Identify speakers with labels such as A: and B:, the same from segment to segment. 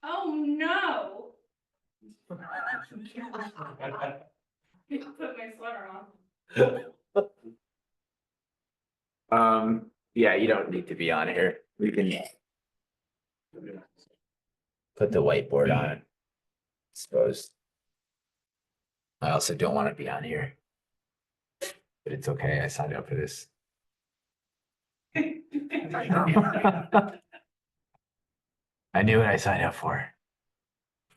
A: Oh, no. Put my sweater on.
B: Yeah, you don't need to be on here. We can put the whiteboard on, I suppose. I also don't want to be on here. But it's okay, I signed up for this. I knew what I signed up for.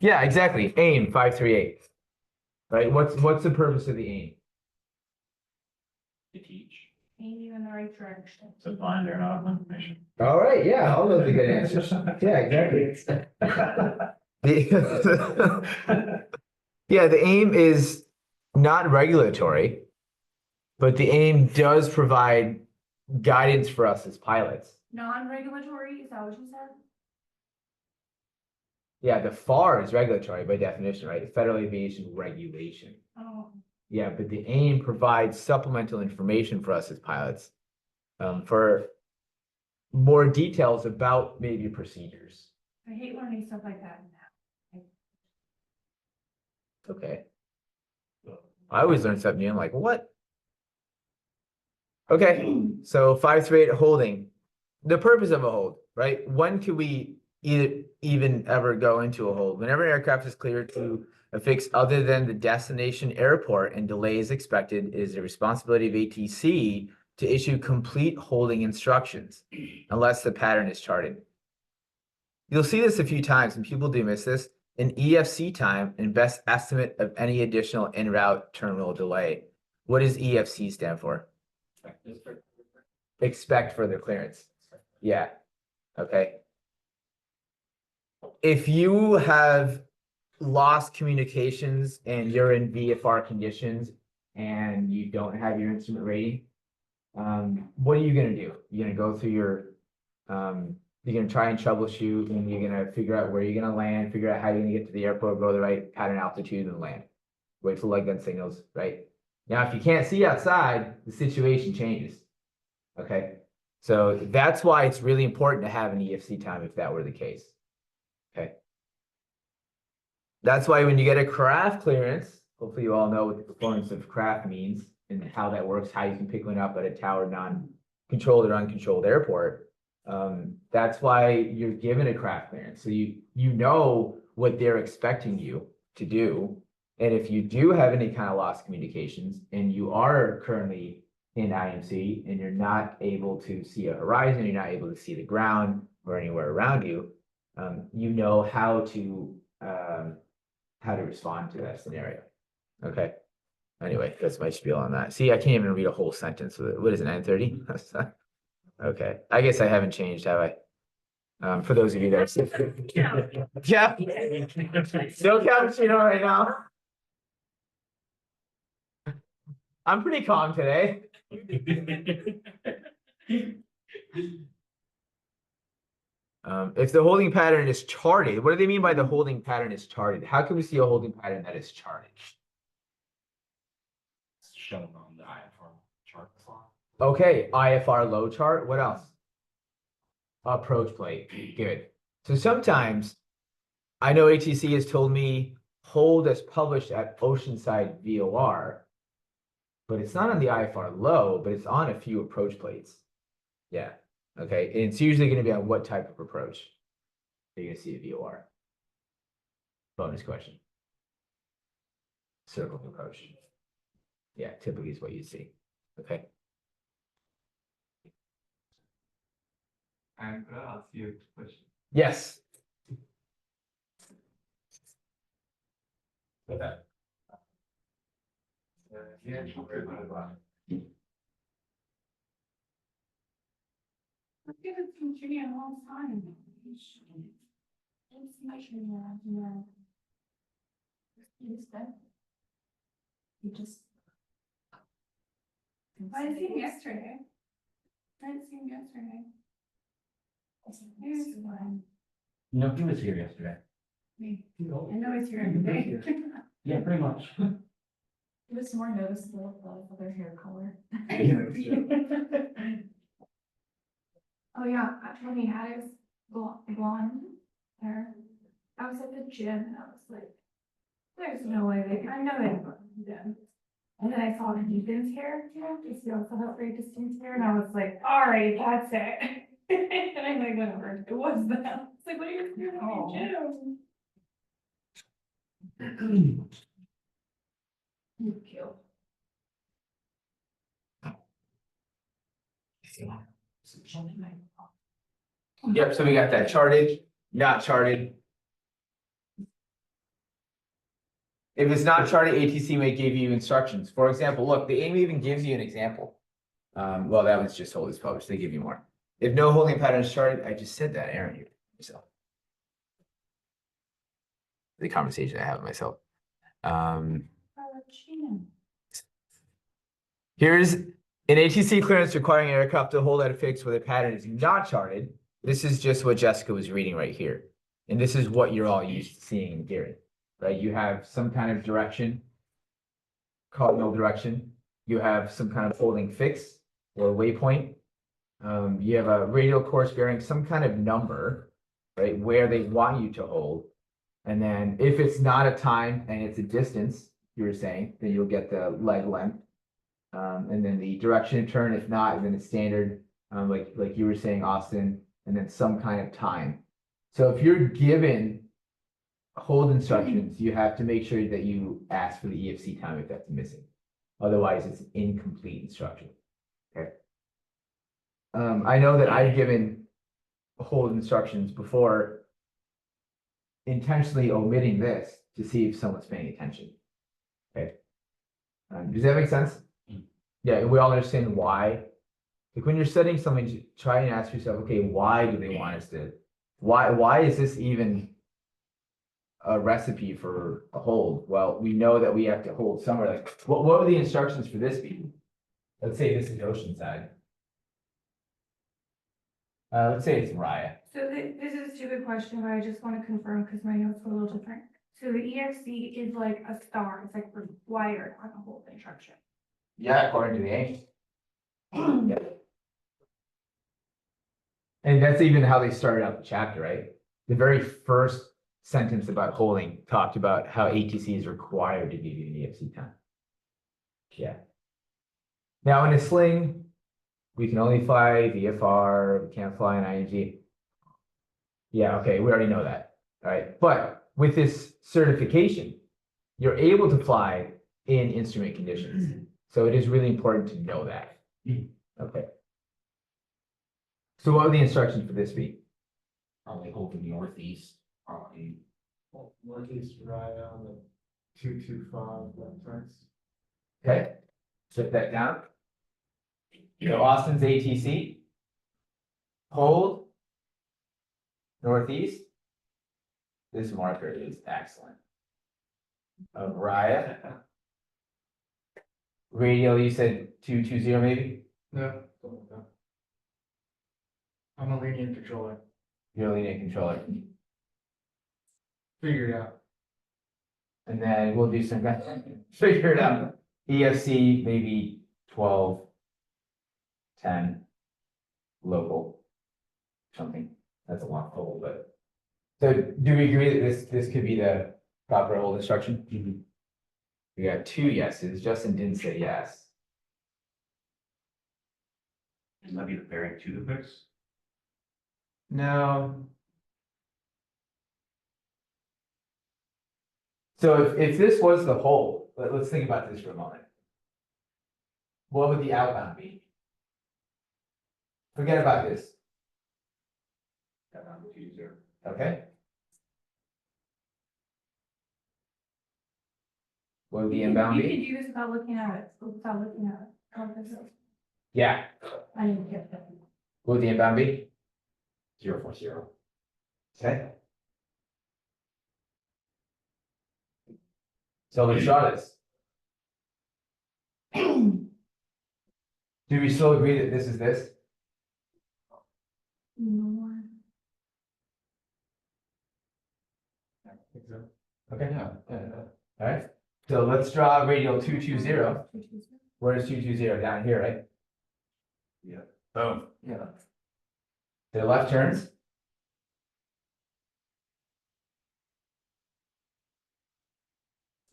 B: Yeah, exactly. AIM 538. Right? What's the purpose of the AIM?
C: To teach.
A: Aim you in the right direction.
C: To find or not information.
B: All right, yeah, all those are good answers. Yeah, exactly. Yeah, the AIM is not regulatory, but the AIM does provide guidance for us as pilots.
A: Non-regulatory, is that what you said?
B: Yeah, the FAR is regulatory by definition, right? Federal Aviation Regulation.
A: Oh.
B: Yeah, but the AIM provides supplemental information for us as pilots for more details about maybe procedures.
A: I hate learning stuff like that now.
B: Okay. I always learn something new. I'm like, what? Okay, so 538 holding. The purpose of a hold, right? When can we even ever go into a hold? Whenever an aircraft is cleared to a fix other than the destination airport and delay is expected, it is the responsibility of ATC to issue complete holding instructions unless the pattern is charted. You'll see this a few times, and people do miss this. An EFC time and best estimate of any additional en route terminal delay. What does EFC stand for? Expect further clearance. Yeah. Okay. If you have lost communications and you're in VFR conditions and you don't have your instrument rating, what are you going to do? You're going to go through your, you're going to try and troubleshoot, and you're going to figure out where you're going to land, figure out how you're going to get to the airport, go the right pattern altitude and land. Wait for light gun signals, right? Now, if you can't see outside, the situation changes. Okay. So that's why it's really important to have an EFC time if that were the case. Okay. That's why when you get a craft clearance, hopefully you all know what the performance of craft means and how that works, how you can pick one up at a tower non-controlled or uncontrolled airport. That's why you're given a craft clearance. So you know what they're expecting you to do. And if you do have any kind of lost communications and you are currently in IMC and you're not able to see a horizon, you're not able to see the ground or anywhere around you, you know how to respond to that scenario. Okay. Anyway, that's my spiel on that. See, I can't even read a whole sentence with it. What is it, 9:30? Okay. I guess I haven't changed, have I? For those of you that are yeah. No cappuccino right now. I'm pretty calm today. If the holding pattern is charted, what do they mean by the holding pattern is charted? How can we see a holding pattern that is charted?
C: It's shown on the IFR chart slot.
B: Okay, IFR low chart. What else? Approach plate. Good. So sometimes I know ATC has told me hold as published at Oceanside VOR, but it's not on the IFR low, but it's on a few approach plates. Yeah. Okay. And it's usually going to be on what type of approach? You're going to see a VOR. Bonus question. Circle approach. Yeah, typically is what you see. Okay.
C: And I'll ask you a question.
B: Yes.
C: Okay. Yeah,
A: I've given some tree a long time. It's measuring that, It's that. You just. I didn't see him yesterday. Here's one.
C: No, he was here yesterday.
A: Me. I know he's here every day.
C: Yeah, pretty much.
A: It was more noticeable of their hair color. Oh yeah, when he had his blonde hair. I was at the gym and I was like, there's no way I know they have a gym. And then I saw Ethan's hair, because he also has very distinct hair, and I was like, all right, that's it. And I like went over, it was them. It's like, what are you doing at your gym? You cute.
B: Yep, so we got that charted, not charted. If it's not charted, ATC may give you instructions. For example, look, the AIM even gives you an example. Well, that was just hold is published. They give you more. If no holding pattern is charted, I just said that, Aaron, you yourself. The conversation I have with myself. Here's an ATC clearance requiring an aircraft to hold at a fix where the pattern is not charted. This is just what Jessica was reading right here. And this is what you're all used to seeing and hearing, right? You have some kind of direction, cardinal direction. You have some kind of holding fix or waypoint. You have a radial course bearing some kind of number, right, where they want you to hold. And then if it's not a time and it's a distance, you were saying, then you'll get the leg length. And then the direction of turn, if not, then it's standard, like you were saying, Austin, and then some kind of time. So if you're given hold instructions, you have to make sure that you ask for the EFC time if that's missing. Otherwise, it's incomplete instruction. Okay. I know that I've given hold instructions before, intentionally omitting this to see if someone's paying attention. Okay. Does that make sense? Yeah, we all understand why. Like when you're studying something, try and ask yourself, okay, why do they want us to? Why is this even a recipe for a hold? Well, we know that we have to hold somewhere. Like, what would the instructions for this be? Let's say this is Oceanside. Let's say it's Raya.
A: So this is a stupid question, but I just want to confirm because my notes were a little different. So the EFC is like a star, it's like required on a hold instruction.
B: Yeah, according to the ancient. Yeah. And that's even how they started out the chapter, right? The very first sentence about holding talked about how ATC is required to give you an EFC time. Yeah. Now in a sling, we can only fly VFR, we can't fly an ING. Yeah, okay, we already know that. All right. But with this certification, you're able to fly in instrument conditions. So it is really important to know that. Okay. So what would the instructions for this be?
C: Probably holding northeast,
D: Northeast right on the 225 left turns.
B: Okay, strip that down. So Austin's ATC. Hold. Northeast. This marker is excellent. Of Raya. Radial, you said 220 maybe?
D: No, something like that. I'm a lenient controller.
B: You're a linear controller.
D: Figure it out.
B: And then we'll do some, figure it out. EFC, maybe 12, 10, local, something. That's a long hold, but. So do we agree that this could be the proper hold instruction? We got 2 yeses. Justin didn't say yes.
C: Isn't that be the bearing to the fix?
B: No. So if this was the hold, let's think about this for a moment. What would the outbound be? Forget about this. Okay. What would the inbound
A: You
B: be?
A: can do this without looking at it, without looking at it. Oh, this is-
B: Yeah.
A: I didn't get that.
B: What would the inbound be?
C: 040.
B: Okay. So let's draw this. Do we still agree that this is this?
A: No more.
B: Okay. All right. So let's draw radial 220. Where's 220? Down here, right?
C: Yeah.
B: Boom. Yeah. The left turns.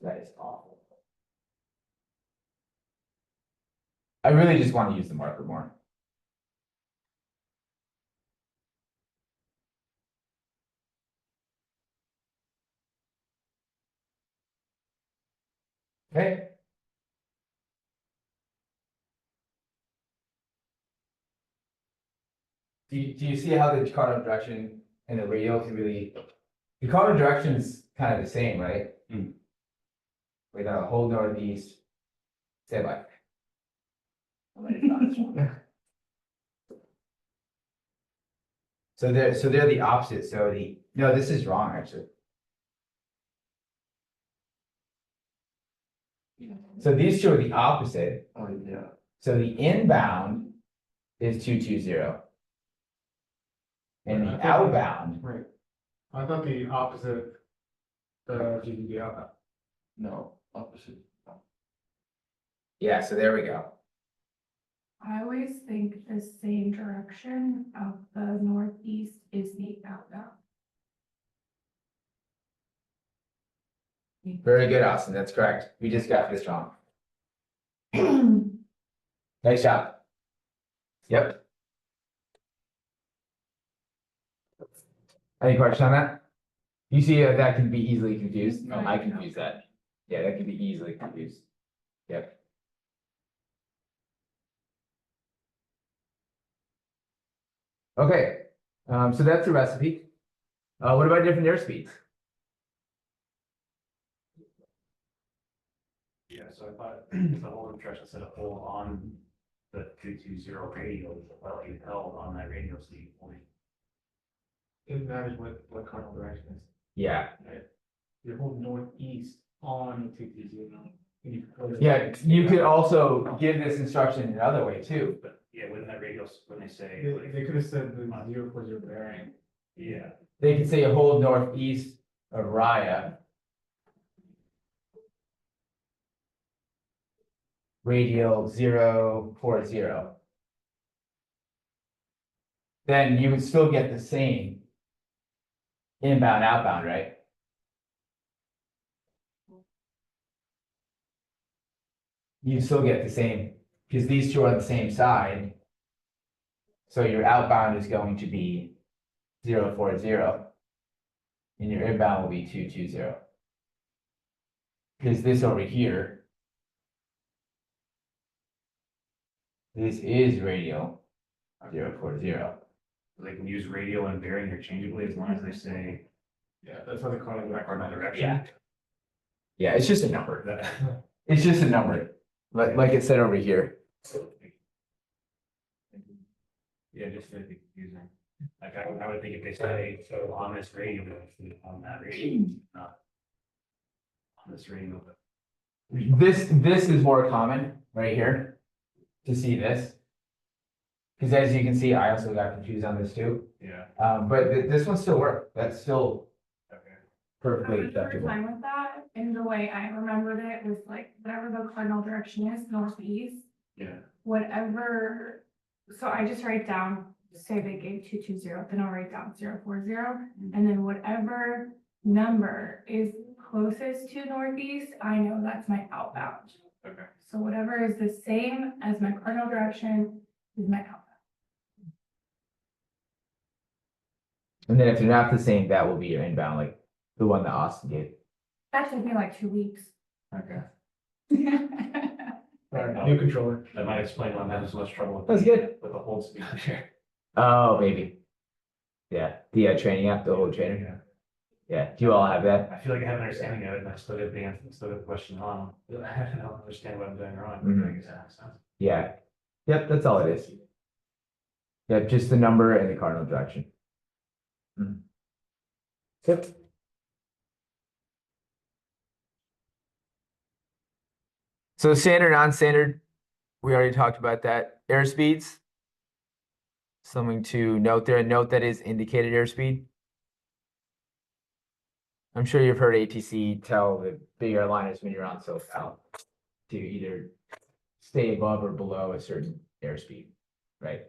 B: That is awful. I really just want to use the marker more. Okay. Do you see how the cardinal direction and the radial can really, the cardinal direction is kind of the same, right?
C: Mm.
B: With a whole northeast, say like. So they're the opposite, so no, this is wrong, actually. So these two are the opposite,
C: Oh, yeah.
B: so the inbound is 220. And the outbound,
D: Right. I thought the opposite, the GDP outbound.
C: No, opposite.
B: yeah, so there we go.
A: I always think the same direction of the northeast is the outbound.
B: Very good, Austin, that's correct. We just got this wrong. Nice job. Yep. Any question on that? You see that can be easily confused?
A: Right.
B: I confuse that. Yeah, that can be easily confused. Yep. Okay, so that's the recipe. What about different airspeeds?
C: Yeah, so I thought the whole impression said a hold on the 220 radio, well, you held on that radio speed point.
D: Isn't that what cardinal direction is?
B: Yeah,
D: You hold northeast on 220.
B: yeah, you could also give this instruction another way too.
C: But yeah, when that radio, when they say,
D: They,
C: like,
D: they could have said the 040 bearing.
C: yeah,
B: They could say hold northeast of Raya. Radial 040. Then you would still get the same inbound, outbound, right? You still get the same, because these two are on the same side. So your outbound is going to be 040. And your inbound will be 220. Because this over here, this is radial 040.
C: they can use radio and bearing interchangeably as long as they say
D: Yeah, that's what the cardinal
C: cardinal
D: direction.
C: direction.
B: Yeah, it's just a number.
C: That-
B: It's just a number, like it said over here.
C: Yeah, just to be confusing. Like, I would think if they say, so on this radio, it's on that radio, not on this radio, but
B: This is more common right here to see this. Because as you can see, I also got confused on this too.
C: yeah,
B: But this one still worked. That's still
C: okay.
A: I
B: perfectly
A: was very
B: acceptable.
A: fine with that, and the way I remembered it was like, whatever the cardinal direction is, northeast,
C: Yeah,
A: whatever. So I just write down, say they gave 220, then I'll write down 040, and then whatever number is closest to northeast, I know that's my outbound.
C: okay.
A: So whatever is the same as my cardinal direction is my outbound.
B: And then if they're not the same, that will be your inbound, like the one that Austin gave.
A: That took me like 2 weeks.
B: Okay.
D: Right, new controller.
C: That might explain why I'm having so much trouble with.
B: That's good.
C: With the hold speed here.
B: Oh, maybe. Yeah, the training app, the whole trainer. Yeah, do you all have that?
C: I feel like I have an understanding of it, and I still get the answer, still get the question wrong. I don't understand what I'm doing wrong.
B: Mhm.
C: I guess that makes sense.
B: Yeah. Yep, that's all it is. Yep, just the number and the cardinal direction. Mhm. Yep. So standard, non-standard, we already talked about that. Airspeeds. Something to note there, note that is indicated airspeed. I'm sure you've heard ATC tell the big airliners when you're on SoCal to either stay above or below a certain airspeed, right?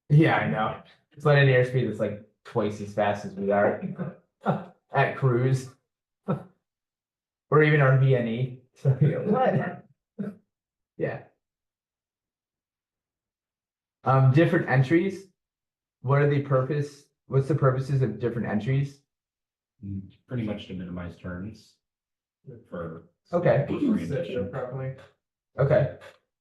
B: Yeah, I know. It's like an airspeed that's like twice as fast as we are at cruise. Or even our VNE. So, what? Yeah. Different entries. What are the purpose? What's the purposes of different entries?
C: Pretty much to minimize turns for.
B: Okay.
D: Position properly.
B: Okay.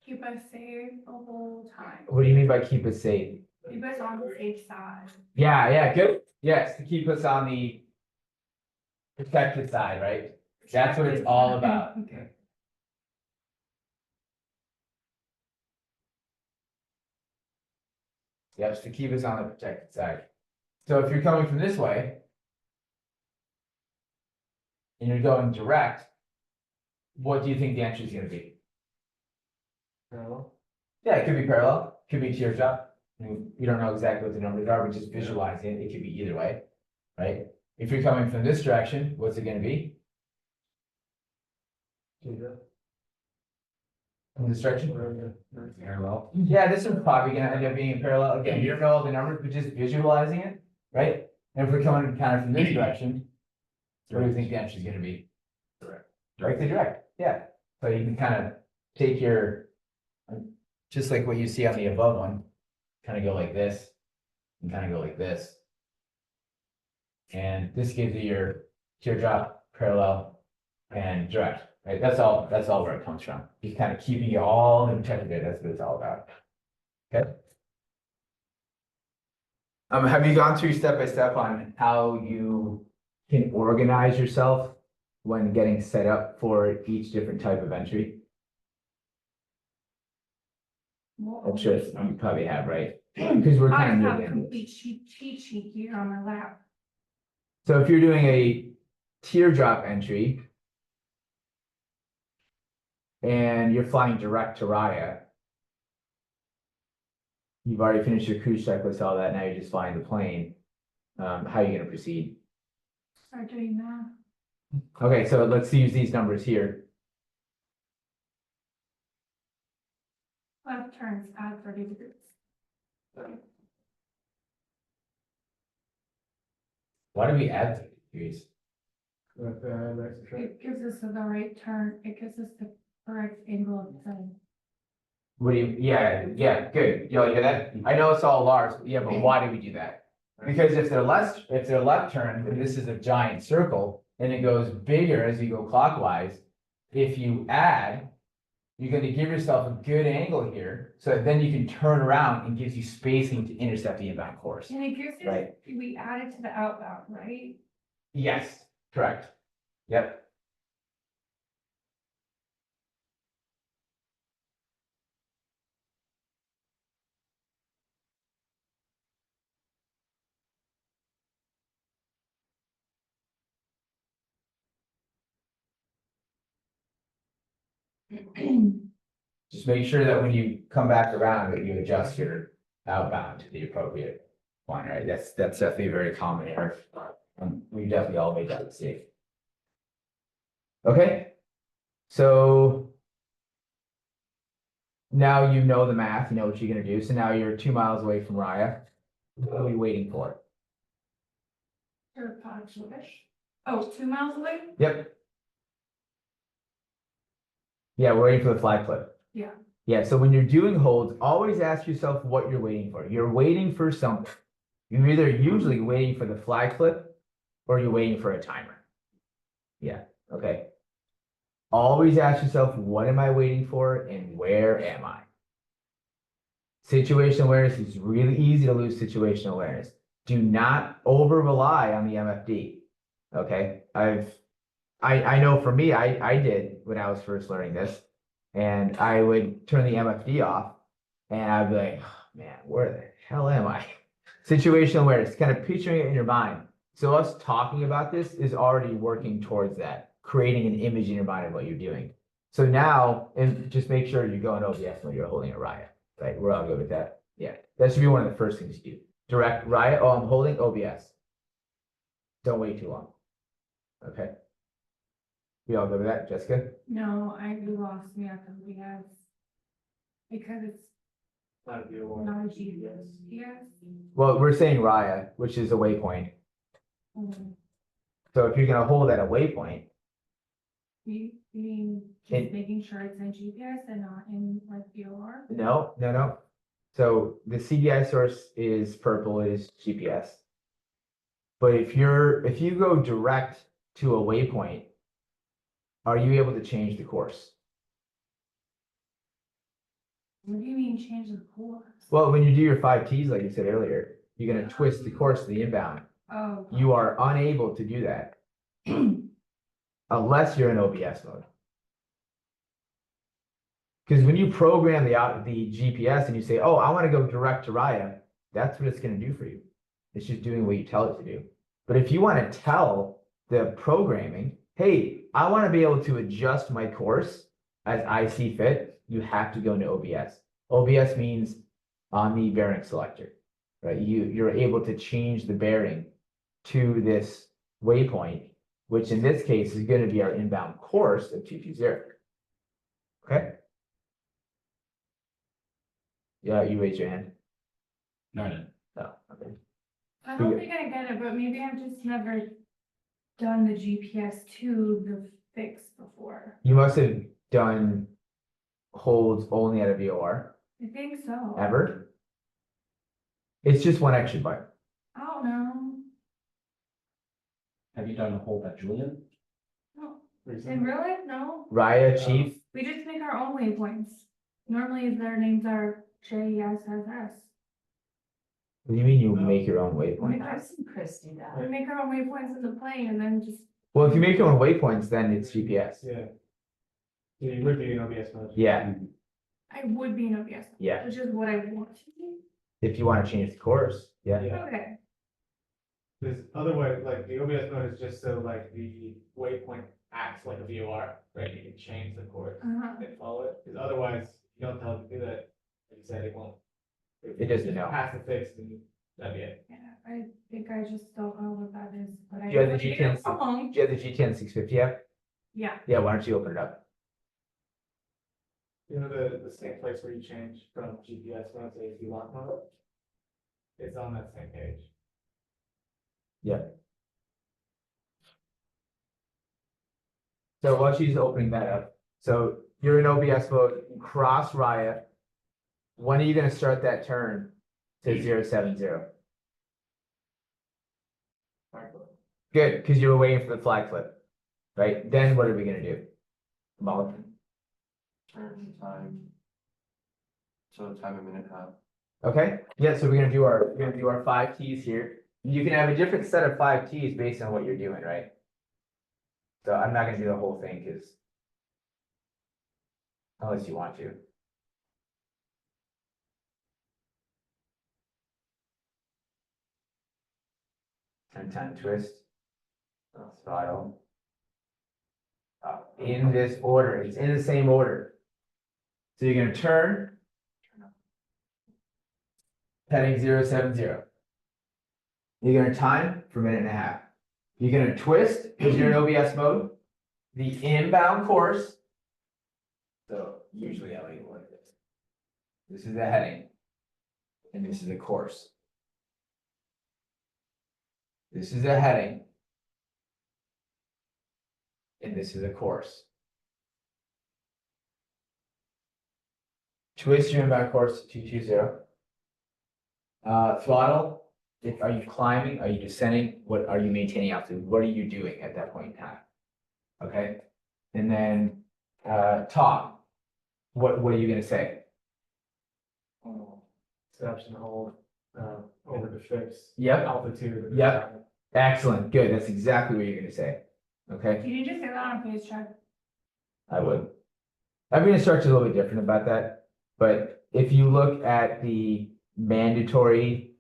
A: Keep us safe the whole time.
B: What do you mean by keep us safe?
A: Keep us on the safe side.
B: Yeah, good. Yes, to keep us on the protected side, right? That's what it's all about.
A: Okay.
B: Yes, to keep us on the protected side. So if you're coming from this way and you're going direct, what do you think the entry is gonna be?
D: Parallel.
B: Yeah, it could be parallel, could be teardrop. I mean, we don't know exactly what the numbers are, but just visualizing it, it could be either way, right? If you're coming from this direction, what's it gonna be? From this direction?
C: Parallel.
B: Yeah, this is probably gonna end up being in parallel. Again, you don't know all the numbers, but just visualizing it, right? And if we're coming kind of from this direction, what do you think the entry is gonna be? Directly direct, yeah. So you can kind of take your, just like what you see on the above one, kind of go like this, and kind of go like this. And this gives you your teardrop, parallel, and direct, right? That's all where it comes from. Just kind of keeping you all in protected there, that's what it's all about. Okay? Have you gone through step by step on how you can organize yourself when getting set up for each different type of entry? I'm sure you probably have, right? Because we're
A: I
B: kind of
A: have
B: new
A: a
B: in.
A: complete cheat sheet here on my lap.
B: So if you're doing a teardrop entry and you're flying direct to Raya, you've already finished your cruise checklist, all that, now you're just flying the plane. How are you gonna proceed?
A: Start doing that.
B: Okay, so let's use these numbers here.
A: Left turns at 30 degrees.
B: Why do we add 30 degrees?
A: It gives us the right turn. It gives us the correct angle of turn.
B: What do you, yeah, good. You hear that? I know it's all Lars, yeah, but why do we do that? Because if they're left turn, then this is a giant circle and it goes bigger as you go clockwise. If you add, you're gonna give yourself a good angle here, so that then you can turn around and gives you spacing to intercept the inbound course.
A: And it gives us,
B: Right.
A: we added to the outbound, right?
B: Yes, correct. Yep. Just make sure that when you come back around, that you adjust your outbound to the appropriate one, right? That's definitely very common error. We definitely all made that mistake. Okay, so now you know the math, you know what you're gonna do. So now you're 2 miles away from Raya. What are we waiting for?
A: Or Podge. Oh, 2 miles away?
B: Yep. Yeah, we're waiting for the flag flip.
A: Yeah.
B: Yeah, so when you're doing holds, always ask yourself what you're waiting for. You're waiting for something. You're either usually waiting for the flag flip or you're waiting for a timer. Yeah, okay. Always ask yourself, what am I waiting for and where am I? Situational awareness is really easy to lose situational awareness. Do not over rely on the MFD. Okay, I know for me, I did when I was first learning this, and I would turn the MFD off and I'd be like, oh, man, where the hell am I? Situational awareness, kind of picturing it in your mind. So us talking about this is already working towards that, creating an image in your mind of what you're doing. So now, and just make sure you're going OBS when you're holding a riot, right? We're all good with that. Yeah, that should be one of the first things you do. Direct riot, oh, I'm holding OBS. Don't wait too long. Okay. We all good with that, Jessica?
A: No, you lost me after we have. Because it's
D: Not a deal.
A: not a GPS. Yes.
B: Well, we're saying Raya, which is a waypoint. So if you're gonna hold at a waypoint,
A: You mean
B: And-
A: just making sure it's in GPS and not in like VOR?
B: no. So the CDI source is purple, is GPS. But if you go direct to a waypoint, are you able to change the course?
A: What do you mean change the course?
B: Well, when you do your 5Ts, like you said earlier, you're gonna twist the course to the inbound.
A: Oh.
B: You are unable to do that unless you're in OBS mode. Because when you program the GPS and you say, oh, I want to go direct to Raya, that's what it's going to do for you. It's just doing what you tell it to do. But if you want to tell the programming, hey, I want to be able to adjust my course as I see fit, you have to go into OBS. OBS means on the bearing selector, right? You're able to change the bearing to this waypoint, which in this case is going to be our inbound course of 220. Okay? Yeah, you raise your hand.
C: No, I didn't.
B: Oh, okay.
A: I don't think I get it, but maybe I've just never done the GPS to the fix before.
B: You must have done holds only at a VOR
A: I think so.
B: ever. It's just one extra button.
A: I don't know.
C: Have you done a hold at Julian?
A: No. In real life, no.
B: Raya, Chief,
A: We just make our own waypoints. Normally their names are JSSS.
B: what do you mean you make your own waypoint?
E: I've seen Chris do that.
A: We make our own waypoints in the plane and then just.
B: Well, if you make your own waypoints, then it's GPS.
D: Yeah. So you would be in OBS mode.
B: Yeah,
A: I would be in OBS.
B: Yeah.
A: Which is what I want to do.
B: if you want to change the course, yeah.
D: Yeah.
A: Okay.
D: Because otherwise, like the OBS mode is just so like the waypoint acts like a VOR, right? You can change the course
A: Uh-huh.
D: and follow it. Because otherwise, you don't tell it to do that. Like you said, it won't.
B: It doesn't know.
D: Pass the fix and that'd be it.
A: Yeah, I think I just don't know what that is, but I.
B: Do you have the
A: know it
B: G10?
A: is wrong.
B: Do you have the GTN 650 app?
A: Yeah.
B: Yeah, why don't you open it up?
D: You know, the same place where you change from GPS mode to AC lock mode? It's on that same page.
B: So while she's opening that up, so you're in OBS mode, cross Raya. When are you gonna start that turn to 070? Good, because you were waiting for the flag flip, right? Then what are we gonna do? Molly?
F: Turn time. So time a minute half.
B: Okay, yeah, so we're gonna do our 5Ts here. You can have a different set of 5Ts based on what you're doing, right? So I'm not gonna do the whole thing, because unless you want to. Turn time twist. Throttle. In this order, it's in the same order. So you're gonna turn. Heading 070. You're gonna time for a minute and a half. You're gonna twist, because you're in OBS mode, the inbound course. So usually I label it like this. This is the heading. And this is the course. This is a heading. And this is a course. Twist your inbound course to 220. Throttle, are you climbing? Are you descending? What are you maintaining altitude? What are you doing at that point in time? Okay, and then top. What are you gonna say?
D: Steps and hold, over the fix.
B: Yep.
D: Altitude.
B: Yep. Excellent, good. That's exactly what you're gonna say. Okay,
A: Can you just say that on a face check?
B: I would. I'm gonna start a little bit different about that, but if you look at the mandatory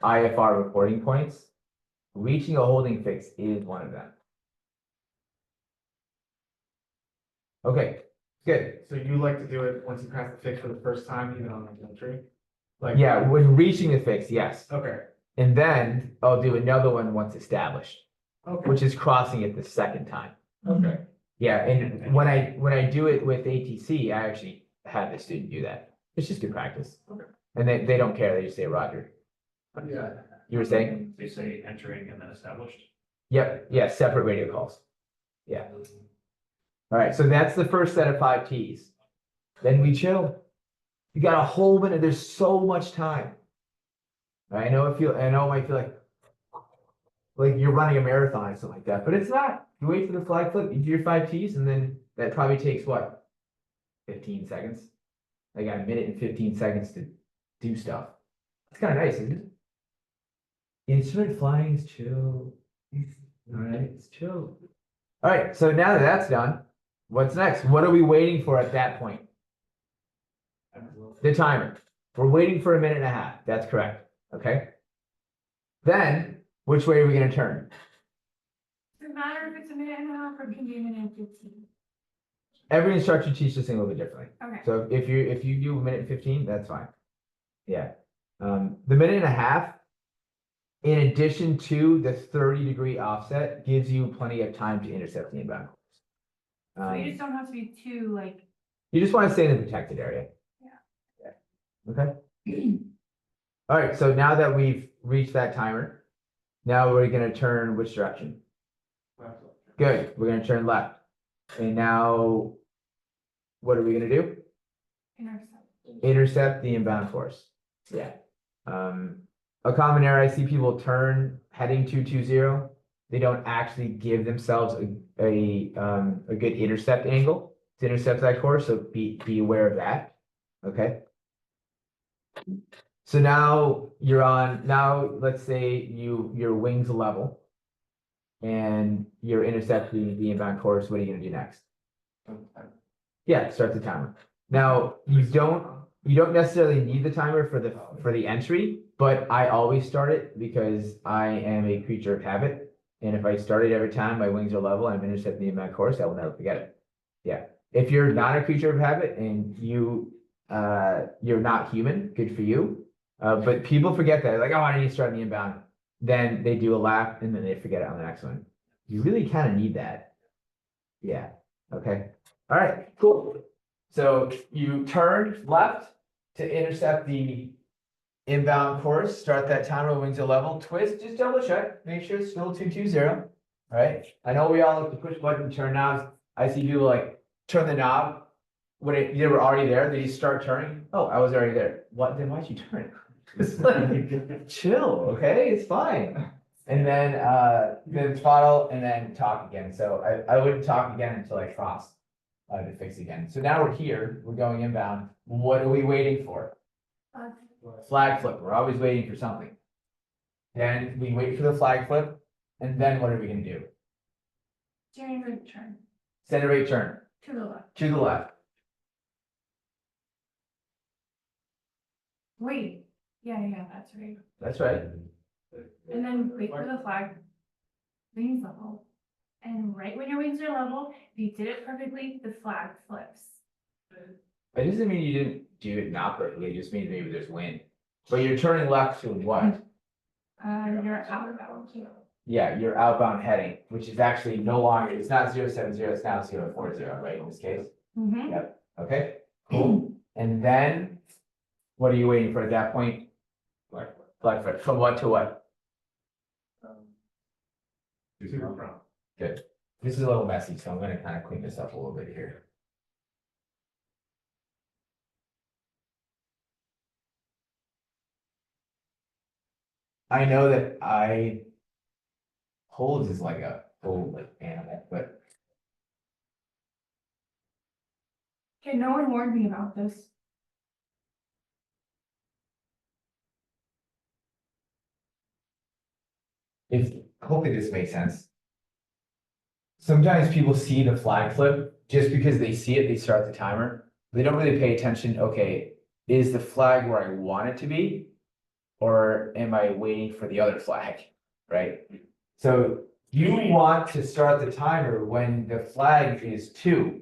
B: IFR reporting points, reaching a holding fix is one of them. Okay, good.
D: So you like to do it once you pass the fix for the first time, even on the entry? Like.
B: Yeah, when reaching the fix, yes.
D: Okay,
B: And then I'll do another one once established,
D: okay,
B: which is crossing it the second time.
D: okay.
B: Yeah, and when I do it with ATC, I actually have the student do that. It's just good practice. And they don't care, they just say Roger.
F: Yeah.
B: You were saying?
C: They say entering and then established.
B: Yep, yeah, separate radio calls. Yeah. All right, so that's the first set of 5 Ts. Then we chill. You got a whole minute, there's so much time. I know it might feel like you're running a marathon or something like that, but it's not. You wait for the flag flip, you do your 5 Ts, and then that probably takes what? 15 seconds. I got a minute and 15 seconds to do stuff. It's kind of nice, isn't it? Instrument flying is chill. All right, it's chill. All right, so now that that's done, what's next? What are we waiting for at that point? The timer. We're waiting for a minute and a half. That's correct. Okay. Then, which way are we going to turn?
A: Doesn't matter if it's a minute and a half or can be a minute and 15.
B: Every instructor teaches this thing a little bit differently.
A: Okay.
B: So if you do a minute and 15, that's fine. Yeah. The minute and a half, in addition to the 30-degree offset, gives you plenty of time to intercept the inbound.
A: So you just don't have to be too like.
B: You just want to stay in the protected area. Yeah. Okay. All right. So now that we've reached that timer, now we're going to turn which direction? Good. We're going to turn left. And now, what are we going to do? Intercept the inbound force. Yeah. A common error I see people turn heading 220. They don't actually give themselves a good intercept angle to intercept that course. So be aware of that. Okay. So now you're on. Now let's say your wings level, and you're intercepting the inbound course. What are you going to do next? Yeah, start the timer. Now you don't necessarily need the timer for the entry, but I always start it because I am a creature of habit. And if I start it every time my wings are level and I'm intercepting the inbound course, I will never forget it. Yeah. If you're not a creature of habit and you're not human, good for you. But people forget that. Like, oh, I need to start the inbound. Then they do a lap and then they forget it on the next one. You really kind of need that. Yeah. Okay. All right, cool. So you turn left to intercept the inbound course, start that timer, wings are level, twist, just double check, make sure it's still 220. All right. I know we all like to push button, turn knobs. I see people like turn the knob when they were already there. They just start turning. Oh, I was already there. What? Then why'd you turn it? It's like, chill, okay? It's fine. And then throttle and then talk again. So I wouldn't talk again until I crossed to fix again. So now we're here, we're going inbound. What are we waiting for? Flag flip. We're always waiting for something. Then we wait for the flag flip. And then what are we going to do?
A: Steering right turn
B: Center rate turn
A: to the left.
B: to the left.
A: Wait. Yeah, that's right.
B: That's right.
A: And then wait for the flag. Wings level. And right when your wings are level, if you did it perfectly, the flag flips.
B: It doesn't mean you didn't do it not perfectly. It just means maybe there's wind. But you're turning left to what?
A: You're outbound.
B: Yeah, you're outbound heading, which is actually no longer, it's not 070, it's now 040, right, in this case?
A: Mm-hmm.
B: Yep, okay, cool. And then, what are you waiting for at that point? Flag foot, from what to what? Good. This is a little messy, so I'm gonna kind of clean this up a little bit here. I know that holds is like a whole like animal, but
A: Okay, no one warned me about this.
B: hopefully this makes sense. Sometimes people see the flag flip, just because they see it, they start the timer. They don't really pay attention, okay, is the flag where I want it to be? Or am I waiting for the other flag, right? So you want to start the timer when the flag is 2.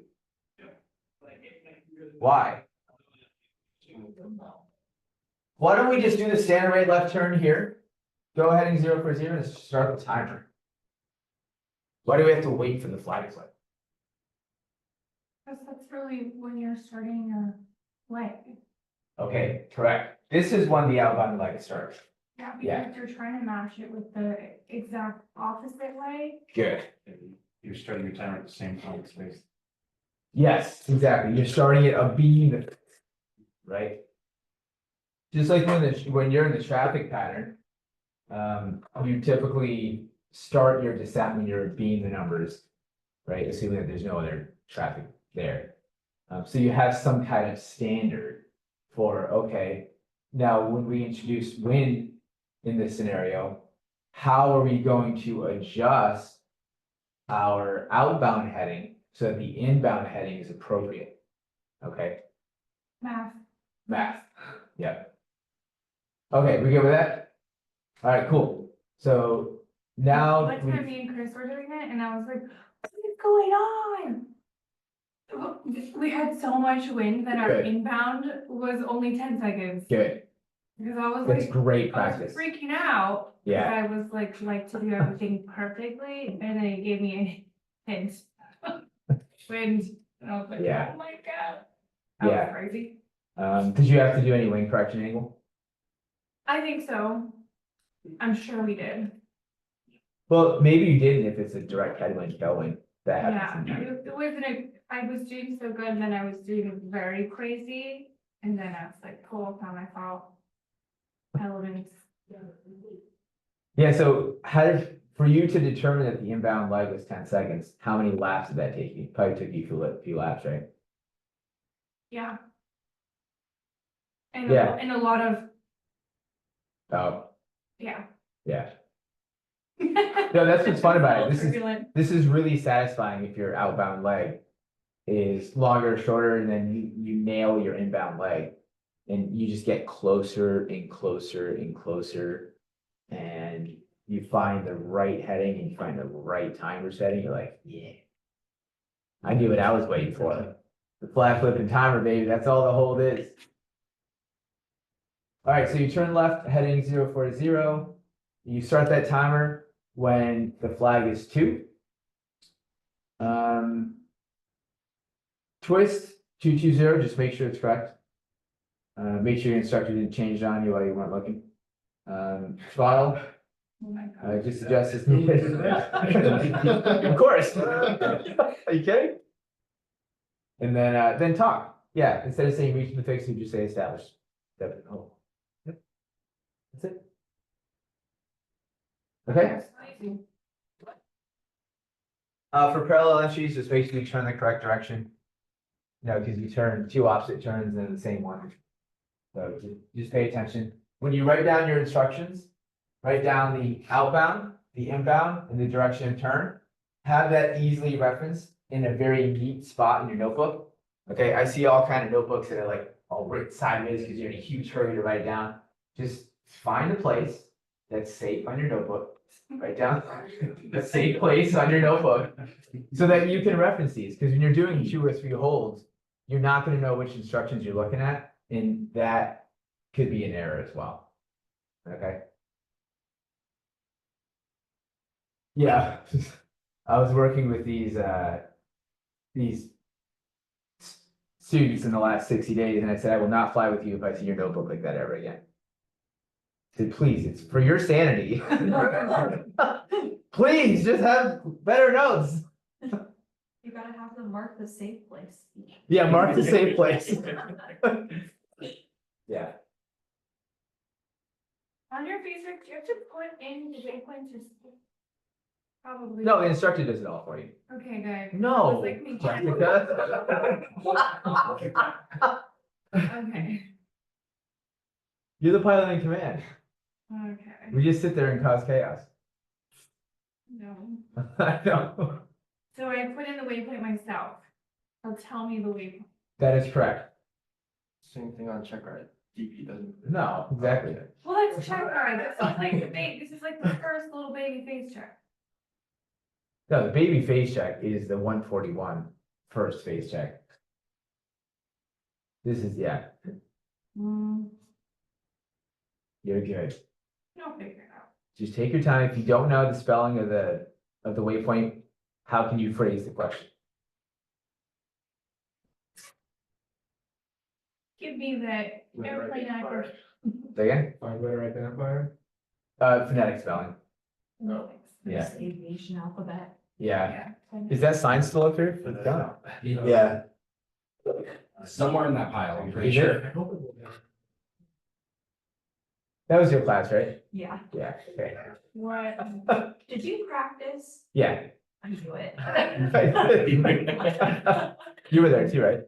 B: Why? Why don't we just do the standard rate left turn here? Go heading 040 and start the timer. Why do we have to wait for the flag flip?
A: Because that's really when you're starting your leg.
B: Okay, correct. This is when the outbound leg starts.
A: Yeah,
B: Yeah.
A: because you're trying to match it with the exact opposite way.
B: Good.
C: You're starting your timer at the same time, space.
B: Yes, exactly. You're starting it a beam, right? Just like when you're in the traffic pattern, you typically start your descent when you're being the numbers, right? Assuming that there's no other traffic there. So you have some kind of standard for, okay, now when we introduce wind in this scenario, how are we going to adjust our outbound heading so that the inbound heading is appropriate? Okay,
A: Math.
B: math, yeah. Okay, we good with that? All right, cool. So now
A: One time me and Chris were doing it and I was like, what is going on? We had so much wind that our
B: Good.
A: inbound was only 10 seconds.
B: Good,
A: Because I was
B: that's
A: like,
B: great
A: I was
B: practice.
A: freaking out.
B: Yeah.
A: I was like to do everything perfectly, and then it gave me a hint. Wind, and I was like,
B: Yeah.
A: oh my god. That
B: Yeah.
A: was crazy.
B: Did you have to do any wind correction angle?
A: I think so. I'm sure we did.
B: Well, maybe you didn't if it's a direct headwind, tailwind. That
A: Yeah,
B: happens. sometimes.
A: it wasn't I was doing so good, and then I was doing very crazy, and then I was like, cool, found my fault. Elements.
B: Yeah, so for you to determine that the inbound leg was 10 seconds, how many laps did that take you? Probably took you a few laps, right?
A: Yeah. And
B: Yeah.
A: and a lot of,
B: Oh,
A: yeah.
B: yeah. No, that's what's fun about it.
A: Turbulent.
B: This is really satisfying if your outbound leg is longer or shorter, and then you nail your inbound leg. And you just get closer and closer and closer. And you find the right heading and you find the right timer setting. You're like, yeah. I knew what I was waiting for. The flat flip and timer, baby. That's all the hold is. All right, so you turn left, heading 040. You start that timer when the flag is 2. Twist 220, just make sure it's correct. Make sure your instructor didn't change it on you while you weren't looking. Throttle,
A: Oh my god.
B: just adjust as needed. Of course. Are you kidding? And then talk. Yeah, instead of saying reach the fix, you just say established. Oh. Yep. That's it. Okay. For parallel entries, just make sure you turn the correct direction. Because you turn 2 opposite turns in the same one. So just pay attention. When you write down your instructions, write down the outbound, the inbound, and the direction of turn. Have that easily referenced in a very neat spot in your notebook. Okay, I see all kind of notebooks that are like all written sideways because you're in a huge hurry to write it down. Just find a place that's safe on your notebook. Write down a safe place on your notebook so that you can reference these. Because when you're doing 2 or 3 holds, you're not going to know which instructions you're looking at, and that could be an error as well. Okay. Yeah, I was working with these students in the last 60 days, and I said, I will not fly with you if I see your notebook like that ever again. I said, please, it's for your sanity. Please, just have better notes.
E: You gotta have them mark the safe place.
B: Yeah, mark the safe place. Yeah.
A: On your Facebook, do you have to put in the waypoints or something? Probably.
B: No, the instructor does it all for you.
A: Okay, good.
B: No,
A: I was like, me too.
B: Jessica.
A: Okay,
B: You're the pilot in command.
A: okay,
B: We just sit there and cause chaos.
A: no.
B: I know.
A: So I put in the waypoint myself. It'll tell me the waypoint.
B: That is correct.
F: Same thing on check ride. DP doesn't.
B: No, exactly.
A: Well, that's check ride. This is like the this is like the first little baby face check.
B: No, the baby face check is the 141 first face check. This is, yeah, you're good.
A: You'll figure it out.
B: Just take your time. If you don't know the spelling of the waypoint, how can you phrase the question?
A: Give me that airplane actor.
B: Say again?
D: Five letter identifier?
B: Phonetic spelling.
A: No.
B: Yeah.
E: Just aviation alphabet.
B: Yeah. Is that sign still up here?
C: For the-
B: No. Yeah.
C: Somewhere in that pile, I'm pretty
B: Is
C: sure.
B: it? That was your class, right?
E: Yeah.
B: Yeah, okay.
A: What?
E: Did you practice?
B: Yeah.
E: I knew it.
B: You were there too, right?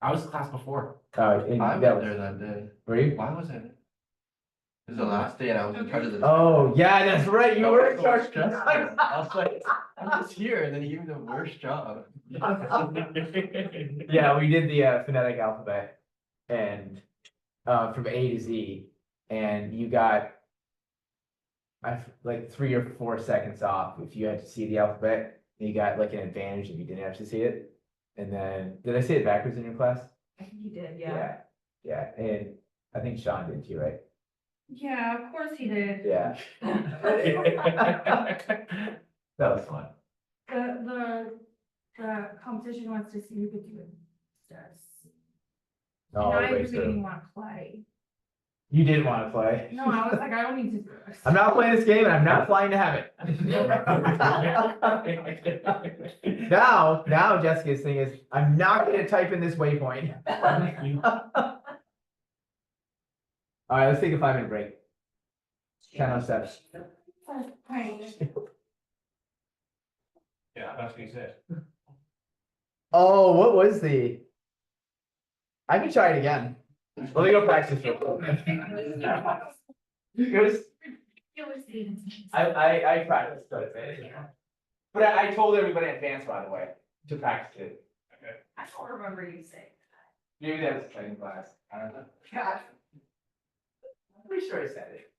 C: I was class before.
B: And
F: I
B: that
F: was
B: was,
F: there that day.
B: were you?
F: Why was I there? It was the last day and I was in charge of the.
B: Oh, yeah, that's right, you
F: That
B: were
F: was
B: in
F: so
B: charge.
F: stressful. I was like, I'm just here, and then he gave me the worst job.
B: Yeah, we did the phonetic alphabet and from A to Z, and you got like 3 or 4 seconds off if you had to see the alphabet. And you got like an advantage if you didn't have to see it. And then, did I say it backwards in your class?
E: I think you did, yeah.
B: Yeah, and I think Sean did too, right?
A: Yeah, of course he did.
B: Yeah. That was fun.
A: The competition wants to see who could do it.
B: Oh,
A: And I
B: wait,
A: really
B: so
A: didn't want to play.
B: you didn't want to play.
A: No, I was like, I don't need to do this.
B: I'm not playing this game and I'm not flying to have it. Now Jessica's thing is, I'm not gonna type in this waypoint. All right, let's take a 5-minute break. 10:07.
A: Right.
C: Yeah, that's what you said.
B: Oh, what was the? I can try it again. Let me go practice real quick. It was, I practiced quite a bit. But I told everybody in advance, by the way, to practice it.
E: I don't remember you saying.
B: Maybe that was a training class. I don't know.
E: God.
B: I'm pretty sure I said it.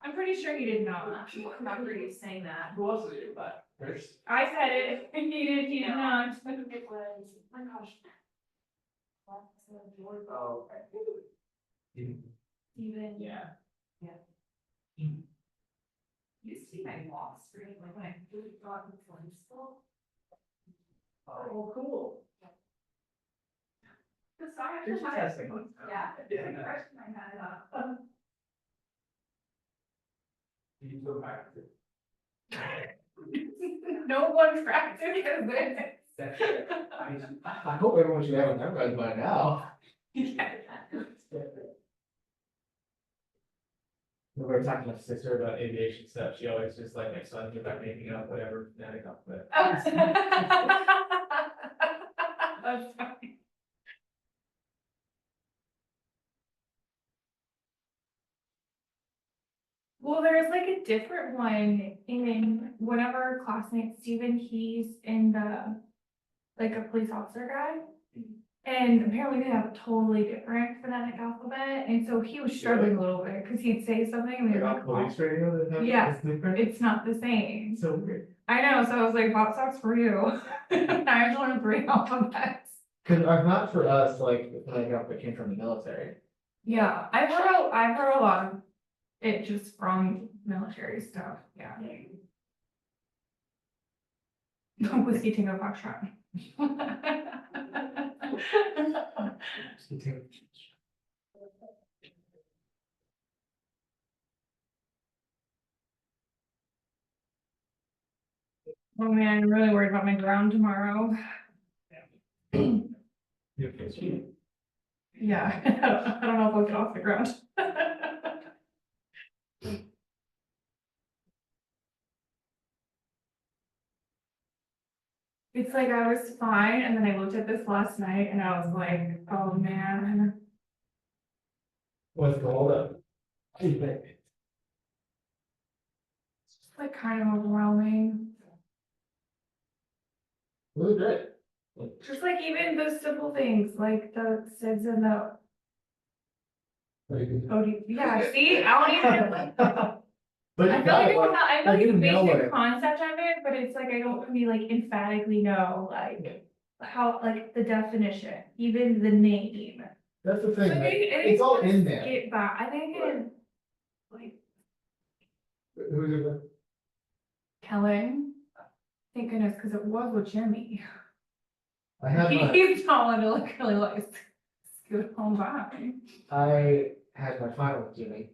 A: I'm pretty sure he did not.
E: I don't remember you saying that.
B: Who else did it? But first.
A: I said it. He did not.
E: It was, my gosh.
B: Oh.
E: Even.
B: Yeah.
E: Used to be my lock screen, like when I really got into high school.
B: Oh, cool.
E: The song I
B: Here's
E: had,
B: your testing.
E: yeah,
B: Yeah.
E: the freshman I had,
B: You go practice it.
A: No one practiced it.
B: That's it. I hope everyone should have it memorized by now.
D: When we were talking to sister about aviation stuff, she always just like makes fun of me about making up whatever phonetic alphabet.
A: That's funny. Well, there's like a different one in one of our classmates, Steven, he's in the, like a police officer guy. And apparently they have a totally different phonetic alphabet, and so he was struggling a little bit, because he'd say something and they'd
D: Like
A: like,
D: on police radio that have
A: Yeah.
D: this different?
A: it's not the same.
D: So weird.
A: I know, so I was like, hot socks for you. I just want 3 alphabets.
D: Cause not for us, like, the phonetic alphabet came from the military.
A: Yeah, I've heard a lot of it just from military stuff, yeah. Whiskey Tango Foxtrot. Oh man, I'm really worried about my ground tomorrow. Yeah, I don't know if I'll get off the ground. It's like I was fine, and then I looked at this last night and I was like, oh man.
D: What's the holdup?
A: It's just like kind of overwhelming.
D: Really great.
A: Just like even the simple things, like the SIDS and the OD, yeah, see, I don't even.
D: But
A: I
D: you
A: feel like
D: got it,
A: I know
D: like,
A: the
D: you know
A: basic
D: it.
A: concept of it, but it's like I don't really like emphatically know like how, like the definition, even the name.
D: That's the
A: So I
D: thing, like,
A: think- I think
D: it's all
A: let's
D: in there.
A: Get back, I think it, like
D: Who's it with?
A: Kellen, thank goodness, because it was with Jimmy.
D: I have my,
A: He's tall and look really like scoot home by.
B: I had my final with Jimmy.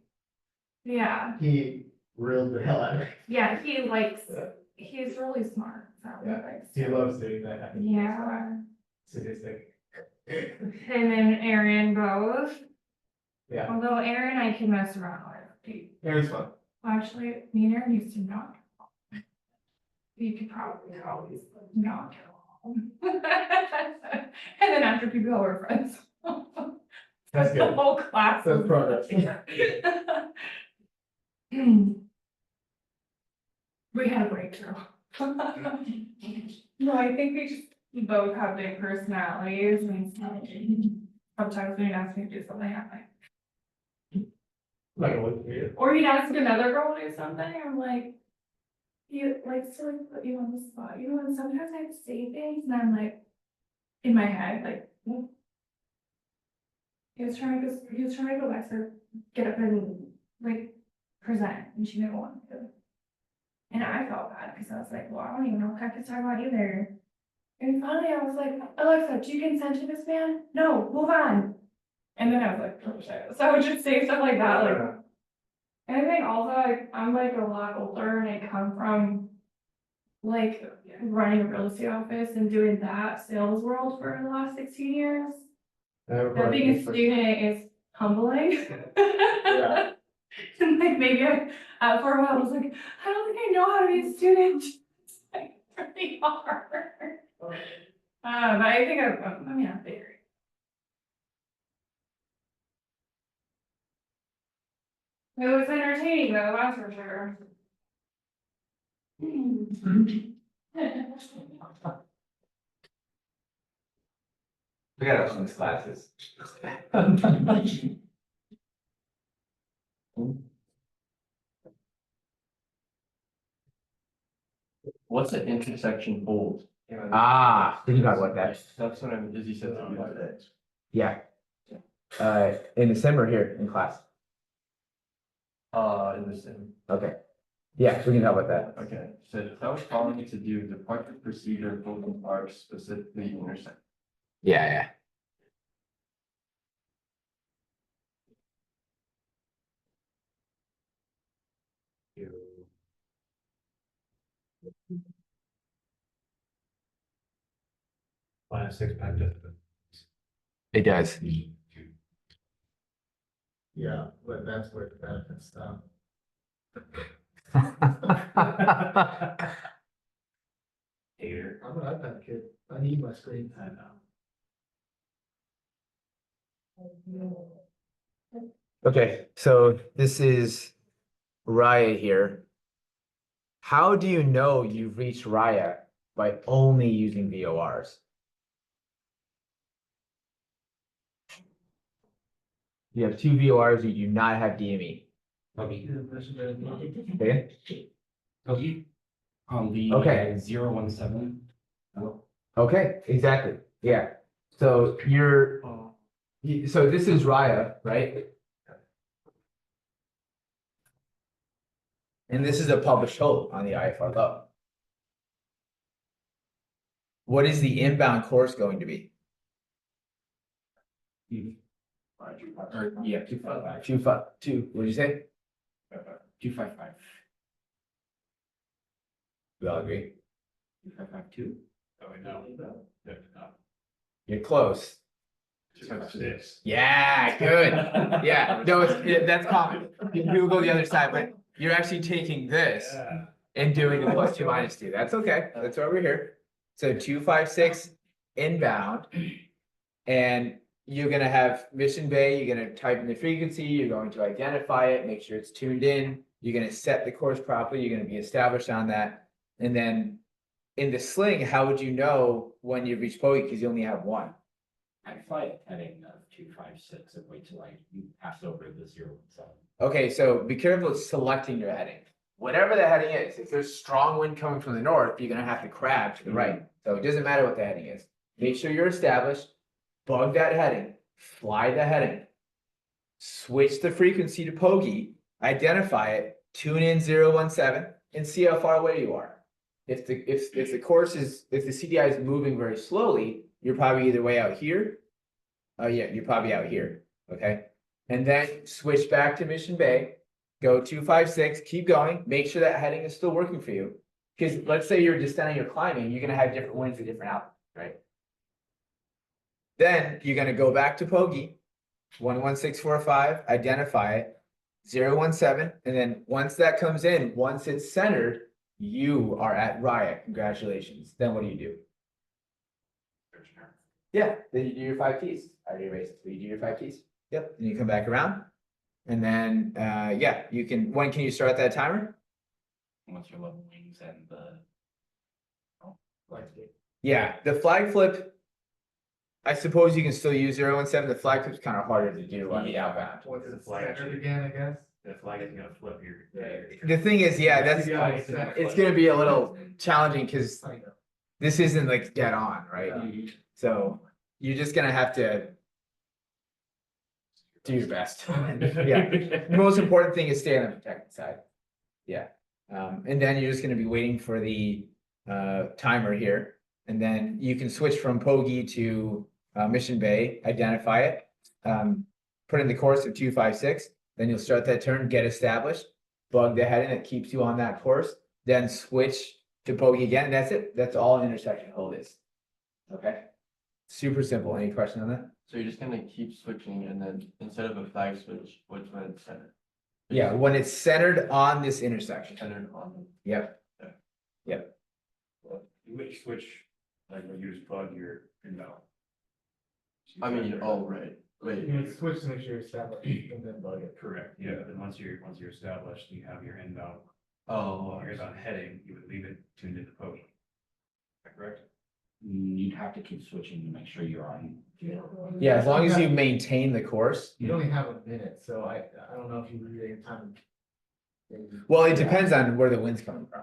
A: Yeah,
D: He reeled the hell out of me.
A: yeah, he likes,
D: Yeah.
A: he's really smart, so.
D: Yeah,
A: likes
D: he
A: to-
D: loves doing that. I think he's
A: Yeah,
D: sadistic.
A: him and Aaron both,
D: Yeah,
A: although Aaron I can mess around with.
D: Aaron's fun.
A: Actually, me and Aaron used to not. You could probably always not get along. And then after people were friends.
D: That's
A: The
D: good.
A: whole class.
D: That's
A: was-
D: progress.
A: We had a breakthrough. No, I think we both have big personalities and sometimes when he asks me to do something, I'm like,
D: Like, what for you?
A: or he'd ask another girl to do something, I'm like, he likes to like put you on the spot, you know, and sometimes I have to say things and I'm like, in my head, like, "Hmm." He was trying to go back to get up and like present and she didn't want to. And I felt bad because I was like, well, I don't even know what I could talk about either. And finally I was like, Alexa, do you consent to this man? No, move on. And then I was like, oh shit. So I would just say stuff like that, like, and I think also I'm like a lot older and I come from like running a real estate office and doing that sales world for the last 16 years. That being a student is humbling.
D: Yeah.
A: And like maybe for a while I was like, I don't think I know how to be a student. It's like really hard. But I think I mean, I'm bigger. It was entertaining though, that's for sure.
B: We gotta have these classes.
F: What's an intersection hold?
B: Ah, think about what that,
F: That's what I'm, Izzy said to me today.
B: yeah. In December here in class,
F: In the sim.
B: okay. Yeah, we can talk about that.
F: Okay, said if I was calling you to do department procedure, broken parts, specifically intersect.
B: Yeah.
C: Minus 6 pack difference.
B: It does.
D: Yeah, but that's where the benefits stop.
C: Hater.
D: I'm an iPad kid. I need my screen time now.
B: Okay, so this is Raya here. How do you know you've reached Raya by only using VORs? You have 2 VORs, you do not have DME.
C: Okay.
B: Okay?
C: The
B: Okay.
C: 017.
B: Okay, exactly, yeah. So so this is Raya, right? And this is a published hold on the IFR low. What is the inbound course going to be?
C: Or, yeah, 255.
B: 252, what'd you say?
C: 255.
B: We all agree?
C: 2552? Oh, no. No.
B: You're close.
C: 256.
B: Yeah, good. Yeah, no, that's common. People go the other side, but you're actually taking this
C: Yeah.
B: and doing the +2 -2. That's okay. That's why we're here. So 256 inbound. And you're gonna have Mission Bay, you're gonna type in the frequency, you're going to identify it, make sure it's tuned in. You're gonna set the course properly, you're gonna be established on that. And then in the Sling, how would you know when you've reached bogey? Because you only have one.
C: I fly a heading of 256 and wait till you pass over the 017.
B: Okay, so be careful of selecting your heading. Whatever the heading is, if there's strong wind coming from the north, you're gonna have to crab to the right. So it doesn't matter what the heading is. Make sure you're established, bug that heading, fly the heading. Switch the frequency to Pogey, identify it, tune in 017, and see how far away you are. If the course is, if the CDI is moving very slowly, you're probably either way out here, Oh, yeah, you're probably out here, okay? And then switch back to Mission Bay, go 256, keep going, make sure that heading is still working for you. Because let's say you're descending or climbing, you're gonna have different winds at different altitudes, right? Then you're gonna go back to Poggi, 11645, identify it, 017, and then once that comes in, once it's centered, you are at Riot, congratulations. Then what do you do? Yeah, then you do your 5 keys. I already erased it, so you do your 5 keys. Yep, and you come back around. And then, yeah, you can, when can you start that timer?
G: Once your level wings and the.
B: Yeah, the flag flip. I suppose you can still use 017. The flag flip's kind of harder to do on the outbound.
D: What's
C: The
D: it
C: flag
D: centered
C: change.
D: again, I guess?
C: The flag is gonna flip your.
B: The thing is, yeah, that's,
D: Yeah, it's center.
B: it's gonna be a little challenging because this isn't like dead on, right? So you're just gonna have to do your best. Yeah, the most important thing is stay on the protected side. Yeah, and then you're just gonna be waiting for the timer here. And then you can switch from Poggi to Mission Bay, identify it. Put in the course of 256, then you'll start that turn, get established, bug the heading that keeps you on that course, then switch to Poggi again. That's it. That's all an intersection hold is. Okay. Super simple. Any question on that?
F: So you're just gonna keep switching and then instead of a flag switch, which when it's centered?
B: Yeah, when it's centered on this intersection.
F: Centered on them.
B: Yep.
C: You would switch, like when you just plug your inbound.
F: I mean, oh, right, wait.
D: You would switch to make sure you're established and then bug it.
C: Correct, yeah, then once you're established, you have your inbound,
F: Oh,
C: your inbound heading, you would leave it tuned into Pokey. Is that correct?
G: You'd have to keep switching to make sure you're on.
B: Yeah, as long as you maintain the course.
D: You only have a minute, so I don't know if you really have time.
B: Well, it depends on where the wind's coming from,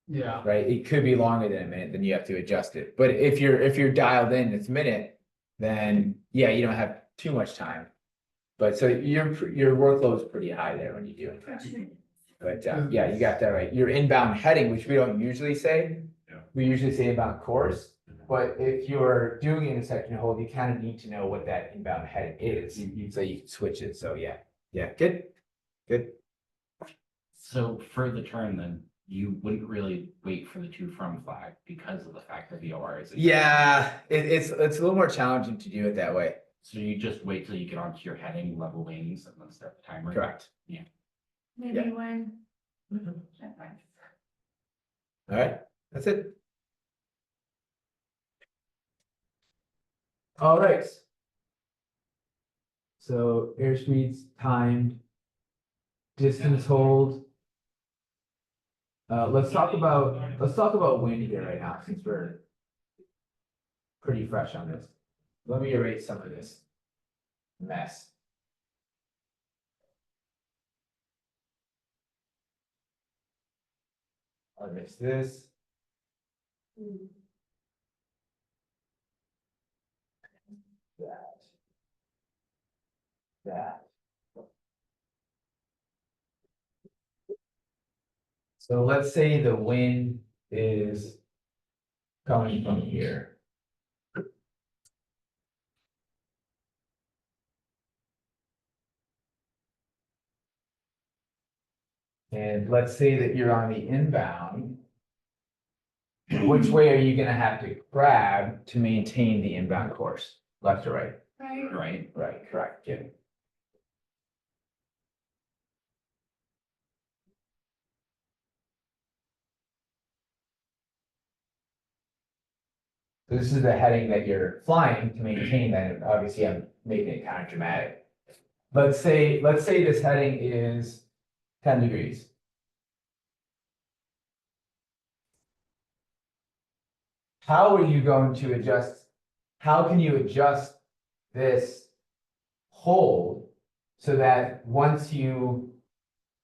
D: Yeah.
B: right? It could be longer than a minute, then you have to adjust it. But if you're dialed in, it's a minute, then yeah, you don't have too much time. But so your workload is pretty high there when you do it. But yeah, you got that right. Your inbound heading, which we don't usually say.
C: Yeah.
B: We usually say inbound course. But if you're doing intersection hold, you kind of need to know what that inbound heading is, so you can switch it. So yeah, good.
G: So for the turn, then you wouldn't really wait for the to from flag because of the fact that VOR is.
B: Yeah, it's a little more challenging to do it that way.
G: So you just wait till you get onto your heading, level wings, and then start the timer.
B: Correct.
A: Maybe
B: Yeah.
A: when.
B: All right, that's it. All right. So airspeed's timed. Distance hold. Let's talk about wind here right now, since we're pretty fresh on this. Let me erase some of this mess. I'll erase this. That. So let's say the wind is coming from here. And let's say that you're on the inbound. Which way are you gonna have to grab to maintain the inbound course? Left or right?
A: Right.
G: Right?
B: Right, correct, yeah. This is the heading that you're flying to maintain that, and obviously I'm making it kind of dramatic. Let's say this heading is 10 degrees. How are you going to adjust? How can you adjust this hold so that once you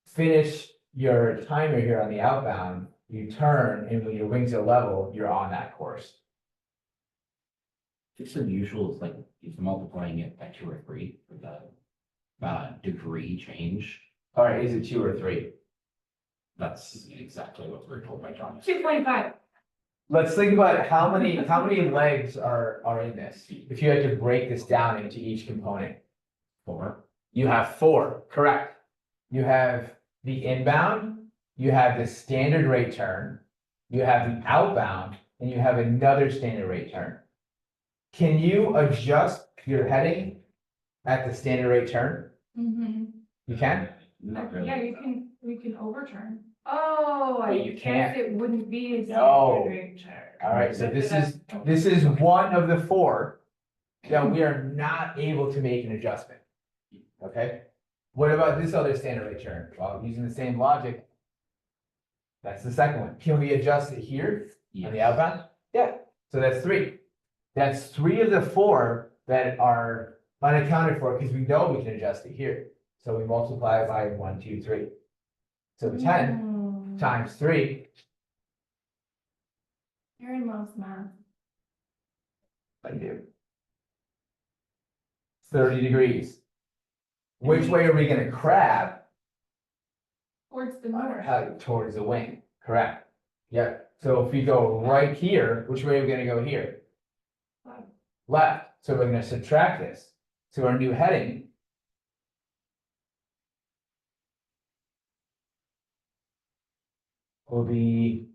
B: finish your timer here on the outbound, you turn and when your wings are level, you're on that course?
G: It's unusual, it's like it's multiplying it by 2 or 3 for the degree change.
B: All right, is it 2 or 3?
G: That's exactly what we're told by John.
A: 2.5.
B: let's think about how many legs are in this? If you had to break this down into each component.
G: 4.
B: You have 4, correct. You have the inbound, you have the standard rate turn, you have the outbound, and you have another standard rate turn. Can you adjust your heading at the standard rate turn?
A: Mm-hmm.
B: You can?
G: Not really.
A: Yeah, we can overturn. Oh, I
B: But you
A: guess
B: can't.
A: it wouldn't be a
B: No.
A: standard rate turn.
B: All right, so this is one of the 4 that we are not able to make an adjustment. Okay? What about this other standard rate turn? Well, using the same logic. That's the second one. Can we adjust it here on the
G: Yes.
B: outbound? Yeah, so that's 3. That's 3 of the 4 that are unaccounted for because we know we can adjust it here. So we multiply by 1, 2, 3. So 10 times 3.
A: Aaron loves math.
B: I do. 30 degrees. Which way are we gonna crab?
A: Towards the north.
B: Towards the wing, correct. Yep, so if we go right here, which way are we gonna go here?
A: Left.
B: Left, so we're gonna subtract this. So our new heading. Will be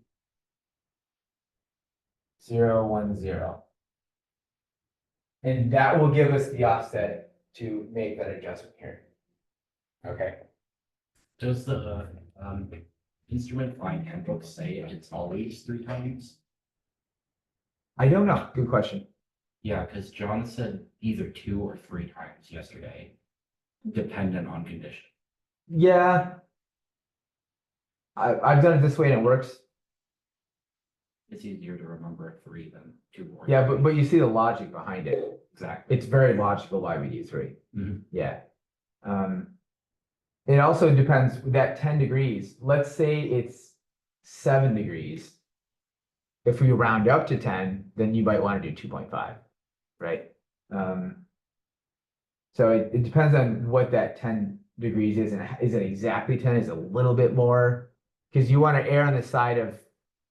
B: 0, 1, 0. And that will give us the offset to make that adjustment here. Okay,
G: Does the instrument flying handbook say it's always 3 times?
B: I don't know, good question.
G: Yeah, because John said either 2 or 3 times yesterday, dependent on condition.
B: Yeah. I've done it this way and it works.
G: It's easier to remember 3 than 2 or
B: Yeah,
G: 3.
B: but you see the logic behind it.
G: Exactly.
B: It's very logical why we do 3.
G: Mhm.
B: Yeah. It also depends with that 10 degrees. Let's say it's 7 degrees. If we round up to 10, then you might want to do 2.5, right? So it depends on what that 10 degrees is, and is it exactly 10? Is it a little bit more? Because you want to err on the side of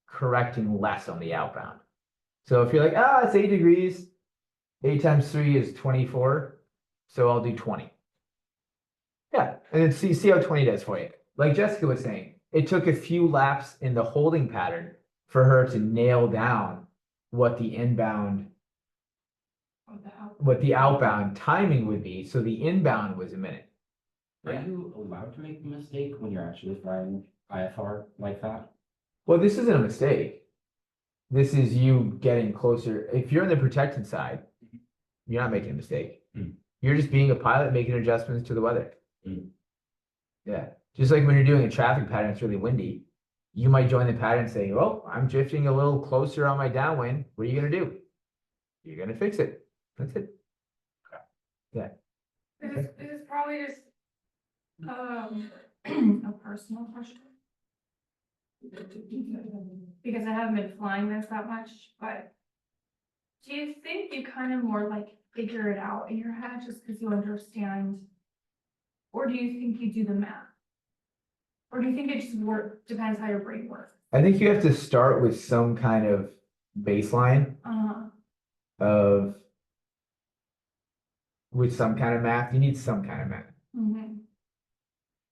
B: correcting less on the outbound. So if you're like, it's 8 degrees, 8 times 3 is 24, so I'll do 20. Yeah, and then see how 20 does for you. Like Jessica was saying, it took a few laps in the holding pattern for her to nail down what the inbound, what the outbound timing would be. So the inbound was a minute.
G: Are you allowed to make a mistake when you're actually flying IFR like that?
B: Well, this isn't a mistake. This is you getting closer. If you're on the protected side, you're not making a mistake.
G: Mm.
B: You're just being a pilot making adjustments to the weather.
G: Mm.
B: Yeah. Just like when you're doing a traffic pattern, it's really windy. You might join the pattern and say, well, I'm drifting a little closer on my downwind. What are you going to do? You're going to fix it. That's it. Yeah.
A: This is probably just, a personal question. Because I haven't been flying this that much, but do you think you kind of more like figure it out in your head just because you understand? Or do you think you do the math? Or do you think it just depends how your brain works?
B: I think you have to start with some kind of baseline of, with some kind of math. You need some kind of math.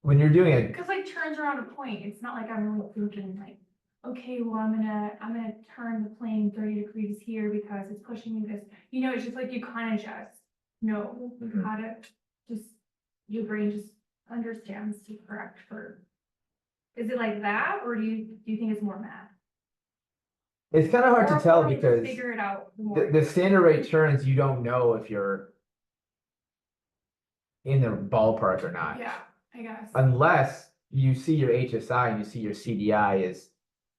B: When you're doing it,
A: Because like turns around a point, it's not like I'm really thinking like, okay, well, I'm gonna turn the plane 30 degrees here because it's pushing me this. You know, it's just like you kind of just know
B: Mhm.
A: how to just, your brain just understands to correct for. Is it like that, or do you think it's more math?
B: it's kind of hard
A: Or
B: to tell
A: you just
B: because
A: figure it out the more.
B: the standard rate turns, you don't know if you're in the ballpark or not.
A: Yeah, I guess.
B: Unless you see your HSI and you see your CDI is,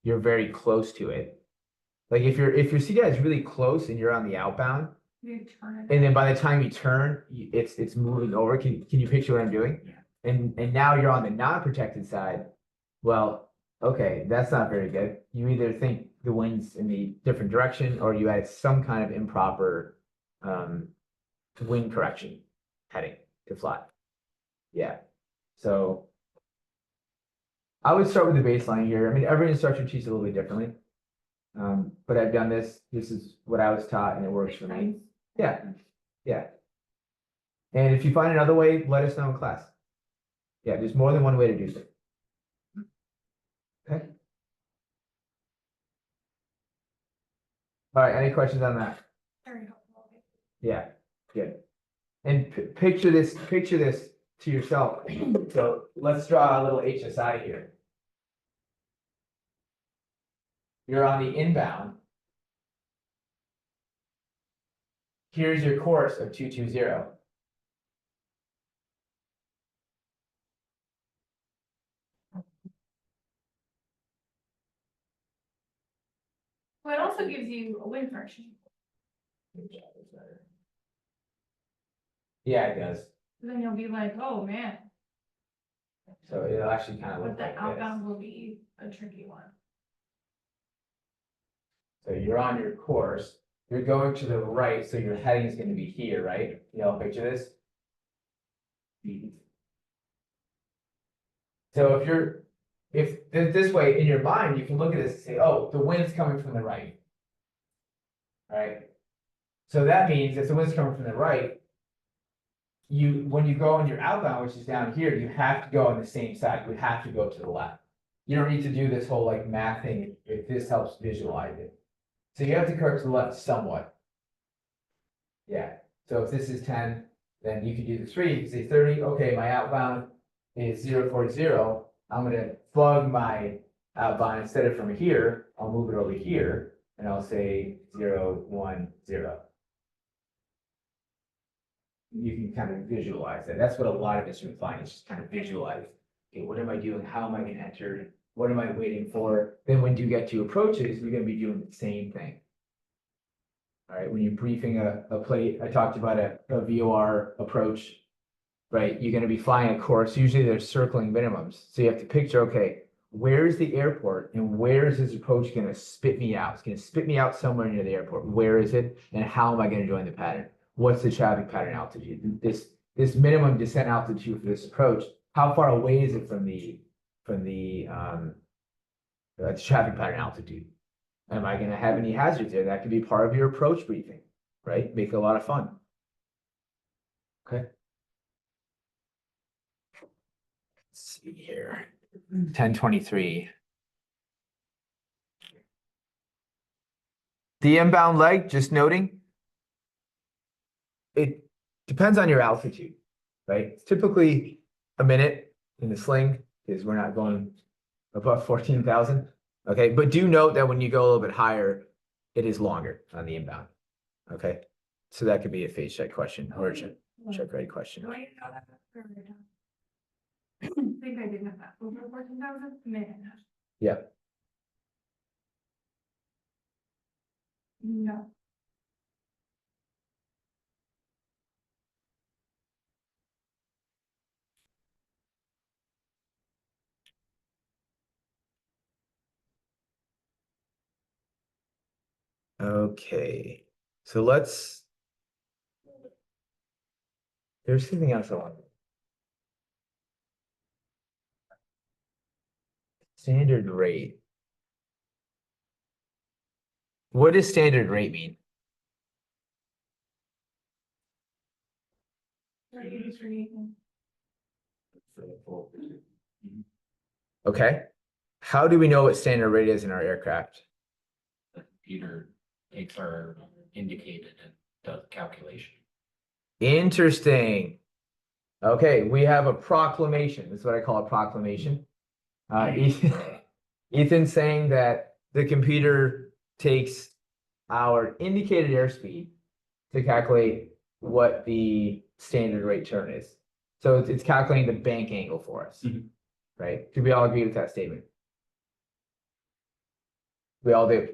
B: you're very close to it. Like if your CDI is really close and you're on the outbound,
A: You turn it.
B: and then by the time you turn, it's moving over. Can you picture what I'm doing?
G: Yeah.
B: And now you're on the non-protected side. Well, okay, that's not very good. You either think the wind's in the different direction or you had some kind of improper wind correction heading to fly. Yeah. So I would start with the baseline here. I mean, every instructor teaches a little bit differently. But I've done this, this is what I was taught and it works for me. Yeah, yeah. And if you find another way, let us know in class. Yeah, there's more than one way to do it. Okay. All right, any questions on that?
A: Very helpful.
B: Yeah, good. And picture this to yourself. So let's draw a little HSI here. You're on the inbound. Here's your course of 220.
A: Well, it also gives you a wind direction.
B: Yeah, it does.
A: Then you'll be like, oh man,
B: So it'll actually kind of
A: but
B: look
A: the
B: like this.
A: outbound will be a tricky one.
B: So you're on your course, you're going to the right, so your heading is going to be here, right? You know, picture this. So if this way in your mind, you can look at this and say, oh, the wind's coming from the right. Right? So that means if the wind's coming from the right, when you go on your outbound, which is down here, you have to go on the same side. You have to go to the left. You don't need to do this whole like math thing if this helps visualize it. So you have to correct to the left somewhat. Yeah. So if this is 10, then you can do the 3, you can say 30. Okay, my outbound is 040. I'm gonna plug my outbound instead of from here, I'll move it over here and I'll say 010. You can kind of visualize that. That's what a lot of instrument flying is, just kind of visualize. Okay, what am I doing? How am I gonna enter? What am I waiting for? Then when you get to approaches, you're gonna be doing the same thing. All right, when you're briefing a plate, I talked about a VOR approach, right? You're gonna be flying a course, usually they're circling minimums. So you have to picture, okay, where's the airport and where is this approach gonna spit me out? It's gonna spit me out somewhere near the airport. Where is it? And how am I gonna join the pattern? What's the traffic pattern altitude? This minimum descent altitude for this approach, how far away is it from the traffic pattern altitude? Am I gonna have any hazards there? That could be part of your approach briefing, right? Make it a lot of fun. Okay. Let's see here, 1023. The inbound leg, just noting, it depends on your altitude, right? It's typically a minute in the sling because we're not going above 14,000. Okay, but do note that when you go a little bit higher, it is longer on the inbound. Okay, so that could be a phase check question or a check rate question.
A: Do I know that? I think I did know that. Over 14,000? Maybe not.
B: Yeah.
A: No.
B: Okay, so there's something else I want. Standard rate. What does standard rate mean?
A: 33.
B: Okay, how do we know what standard rate is in our aircraft?
G: The computer takes our indicated and does the calculation.
B: Interesting. Okay, we have a proclamation. That's what I call a proclamation. Ethan's saying that the computer takes our indicated airspeed to calculate what the standard rate turn is. So it's calculating the bank angle for us, right? Do we all agree with that statement? We all do.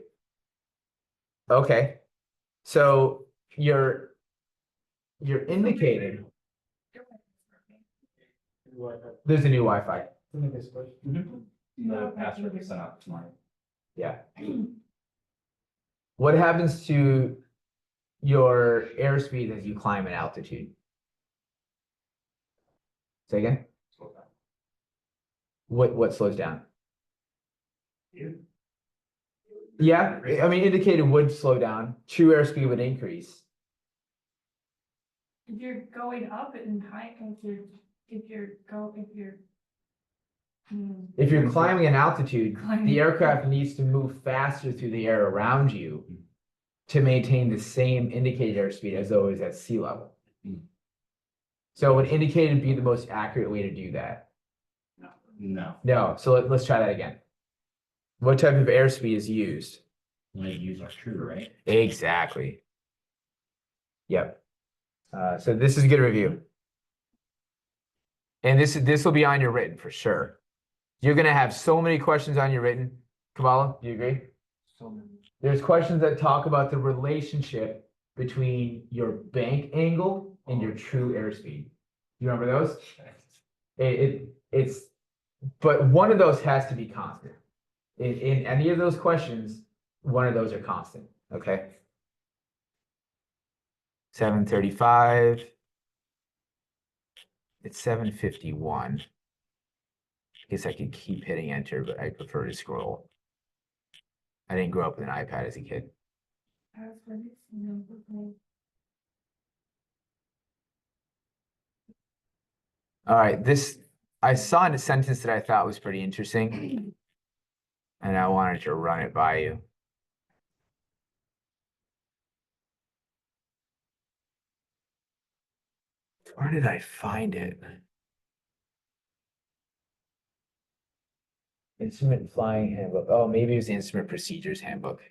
B: Okay, so your indicated, there's a new Wi-Fi.
G: The password was sent out tomorrow.
B: Yeah. What happens to your airspeed as you climb in altitude? Say again? What slows down? Yeah, I mean, indicated would slow down, true airspeed would increase.
A: If you're going up in height, if you're.
B: If you're climbing an altitude,
A: Climbing.
B: the aircraft needs to move faster through the air around you to maintain the same indicated airspeed as though it was at sea level. So would indicated be the most accurate way to do that?
G: No,
B: No, so let's try that again. What type of airspeed is used?
G: when it uses true, right?
B: Exactly. Yep. So this is a good review. And this will be on your written for sure. You're gonna have so many questions on your written. Kamala, do you agree?
F: So many.
B: There's questions that talk about the relationship between your bank angle and your true airspeed. You remember those? It's, but one of those has to be constant. In any of those questions, one of those are constant, okay? 7:35. It's 7:51. I guess I could keep hitting enter, but I prefer to scroll. I didn't grow up with an iPad as a kid. All right, I saw in a sentence that I thought was pretty interesting, and I wanted to run it by you. Where did I find it? Instrument flying handbook. Oh, maybe it was the instrument procedures handbook.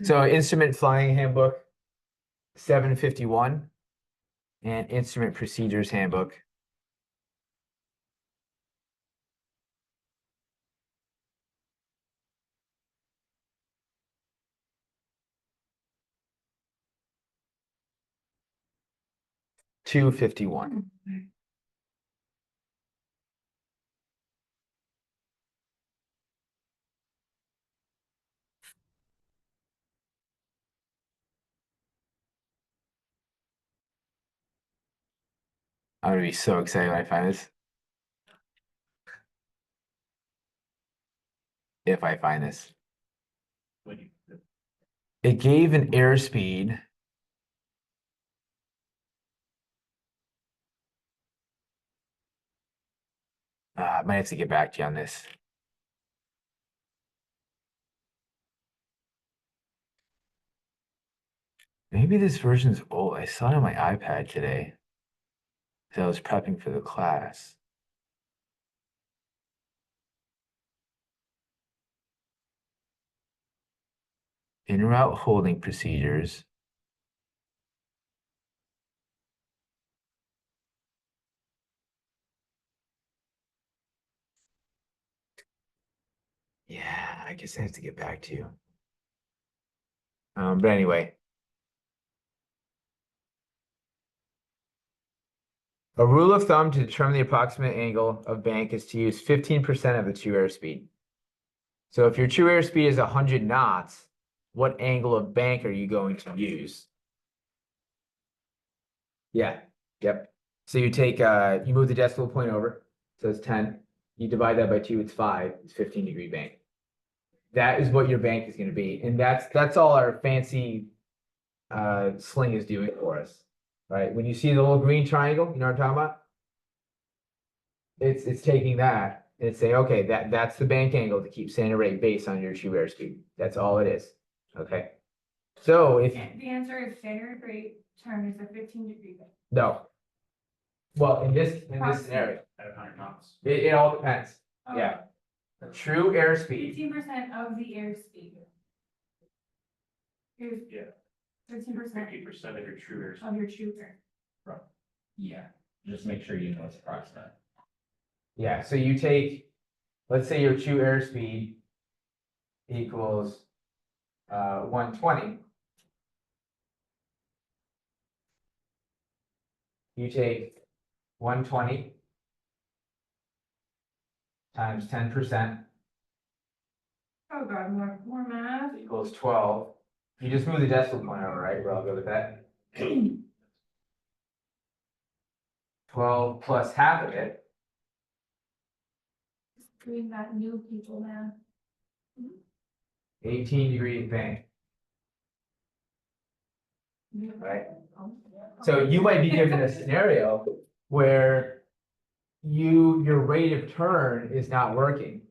B: So instrument flying handbook, 751, and instrument procedures handbook. $251. I'm gonna be so excited when I find this. If I find this. It gave an airspeed. I might have to get back to you on this. Maybe this version's old. I saw it on my iPad today. So I was prepping for the class. En route holding procedures. Yeah, I guess I have to get back to you. But anyway. A rule of thumb to determine the approximate angle of bank is to use 15% of the true airspeed. So if your true airspeed is 100 knots, what angle of bank are you going to use? Yeah, yep. So you take, you move the decimal point over, so it's 10. You divide that by 2, it's 5, it's 15-degree bank. That is what your bank is going to be. And that's all our fancy Sling is doing for us, right? When you see the little green triangle, you know what I'm talking about? It's taking that and it's saying, okay, that's the bank angle to keep standard rate based on your true airspeed. That's all it is. Okay. So if
A: The answer is standard rate term is a 15-degree bank.
B: no. Well, in this scenario,
C: At 100 knots.
B: it all depends. Yeah. True airspeed.
A: 15% of the airspeed. Here's.
C: Yeah.
A: 15%
C: 50% of your true airspeed.
A: of your true air.
G: Yeah, just make sure you know it's approximate.
B: Yeah, so you take, let's say your true airspeed equals 120. You take 120 times 10%
A: Oh God, more math.
B: equals 12. You just move the decimal point over, right? We're all good with that. 12 plus half of it.
A: Doing that new people math.
B: 18-degree bank. Right? So you might be given a scenario where your rate of turn is not working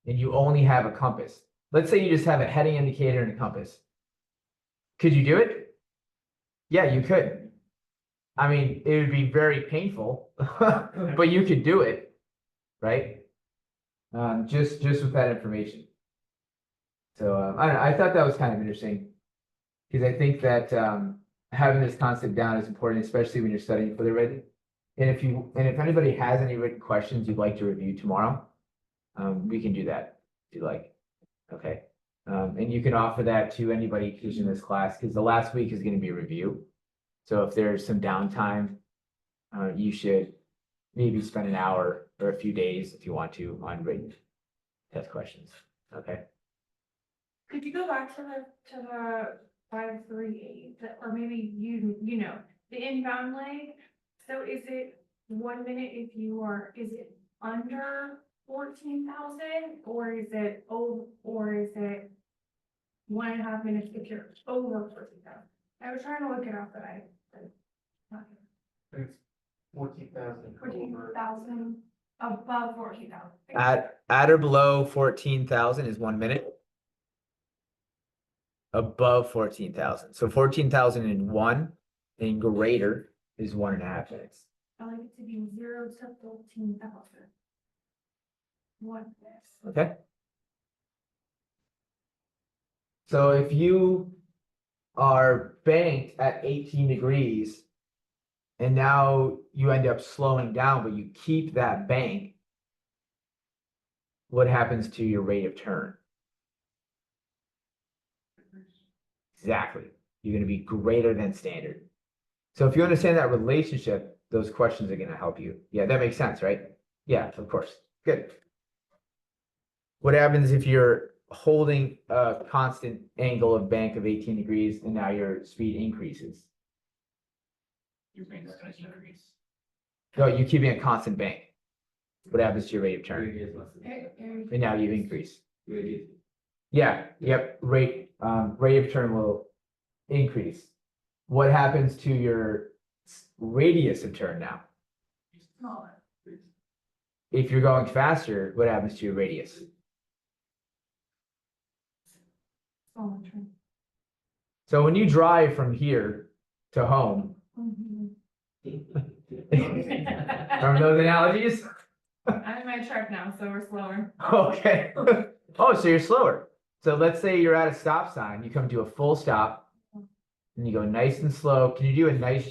B: and you only have a compass. Let's say you just have a heading indicator and a compass. Could you do it? Yeah, you could. I mean, it would be very painful, but you could do it, right? Just with that information. So I don't know, I thought that was kind of interesting because I think that having this concept down is important, especially when you're studying for the written. And if anybody has any written questions you'd like to review tomorrow, we can do that if you like. Okay. And you can offer that to anybody teaching this class because the last week is going to be a review. So if there's some downtime, you should maybe spend an hour or a few days if you want to on written test questions. Okay.
A: Could you go back to the 538, or maybe you know, the inbound leg? So is it 1 minute if is it under 14,000 or is it 1.5 minutes if you're over 14,000? I was trying to look it up, but
D: It's 14,000.
A: 14,000 above 14,000.
B: At or below 14,000 is 1 minute. Above 14,000. So 14,001 and greater is 1.5 minutes.
A: I like it to be 0 to 14,000. 1 minute.
B: Okay. So if you are banked at 18 degrees and now you end up slowing down, but you keep that bank, what happens to your rate of turn? Exactly. You're going to be greater than standard. So if you understand that relationship, those questions are going to help you. Yeah, that makes sense, right? Yeah, of course. Good. What happens if you're holding a constant angle of bank of 18 degrees and now your speed increases?
G: Your bank is gonna increase.
B: No, you're keeping a constant bank. What happens to your rate of turn? And now you increase. Yeah, yep, rate of turn will increase. What happens to your radius of turn now?
A: Smaller.
B: If you're going faster, what happens to your radius?
A: Smaller turn.
B: So when you drive from here to home,
A: Mhm.
B: remember those analogies?
A: I'm in my truck now, so we're slower.
B: Okay. Oh, so you're slower. So let's say you're at a stop sign, you come to a full stop, and you go nice and slow. Can you do a nice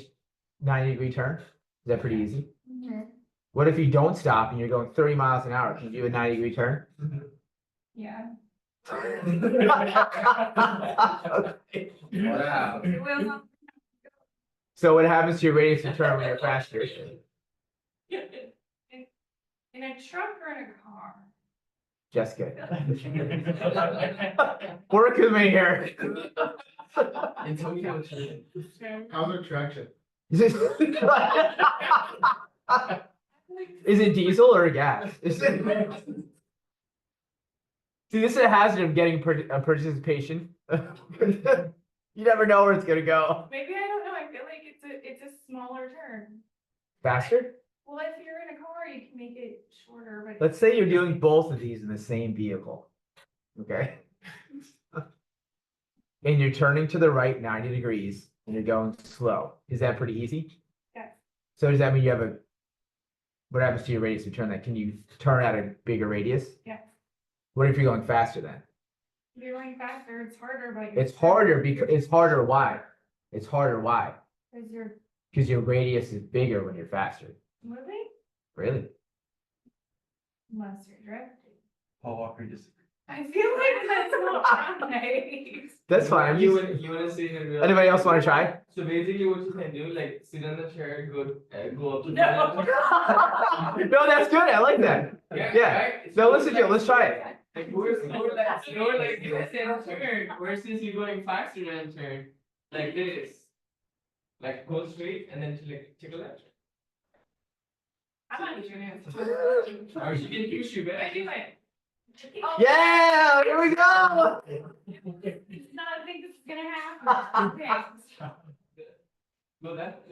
B: 90-degree turn? Is that pretty easy? What if you don't stop and you're going 30 miles an hour? Can you do a 90-degree turn?
A: Yeah.
F: Wow.
A: It will.
B: So what happens to your radius of turn when you're faster?
A: In a truck or in a car?
B: Jessica. Work with me here.
D: How's our traction?
B: Is it diesel or gas? See, this is a hazard of getting participation. You never know where it's gonna go.
A: Maybe I don't know. I feel like it's a smaller turn.
B: Faster?
A: Well, if you're in a car, you can make it shorter, but.
B: Let's say you're doing both of these in the same vehicle. Okay? And you're turning to the right 90 degrees and you're going slow. Is that pretty easy?
A: Yes.
B: So does that mean what happens to your radius of turn then? Can you turn at a bigger radius?
A: Yes.
B: What if you're going faster then?
A: If you're going faster, it's harder, but.
B: It's harder because it's harder. Why? It's harder. Why?
A: Because you're
B: Because your radius is bigger when you're faster.
A: moving,
B: Really?
A: unless you're drifting.
F: Paul Walker disagrees.
A: I feel like that's not right.
B: That's fine. I'm
H: You
B: just-
H: wanna see in real.
B: Anybody else want to try?
H: So basically what you can do, like sit on the chair, go up to.
A: No.
B: No, that's good. I like that. Yeah.
H: Right?
B: No, listen, Joe, let's try it.
H: Like we're slower like this in turn versus you going faster than turn. Like this. Like go straight and then take a left.
A: I'm not doing it.
H: Or you can push you
A: I
H: back.
A: do it.
B: Yeah, here we go.
A: Did not think this was gonna happen. Okay.
H: No, that,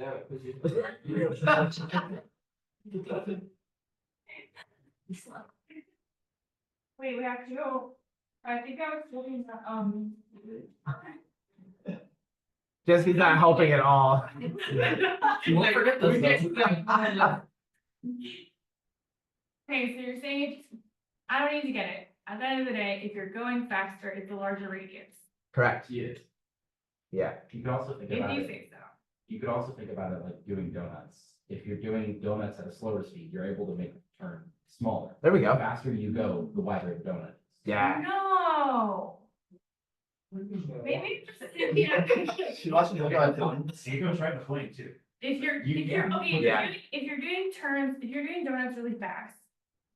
A: Wait, we have to go. I think I was looking at,
B: Jesse's not helping at all.
G: You won't forget this though.
A: Okay, so you're saying, I don't need to get it. At the end of the day, if you're going faster, it's a larger radius.
B: Correct.
G: Yeah.
B: Yeah.
G: You could also think
A: If
G: about
A: you
G: it,
A: say so.
G: you could also think about it like doing donuts. If you're doing donuts at a slower speed, you're able to make the turn smaller.
B: There we
G: The
B: go.
G: faster you go, the wider the donut is.
B: Yeah.
A: No. Maybe just, yeah.
F: She watching the film.
C: Seago's right in the point too.
A: If you're,
G: You
A: if you're,
G: can
A: okay,
G: put
B: Yeah.
A: if you're doing turns, if you're doing donuts really fast,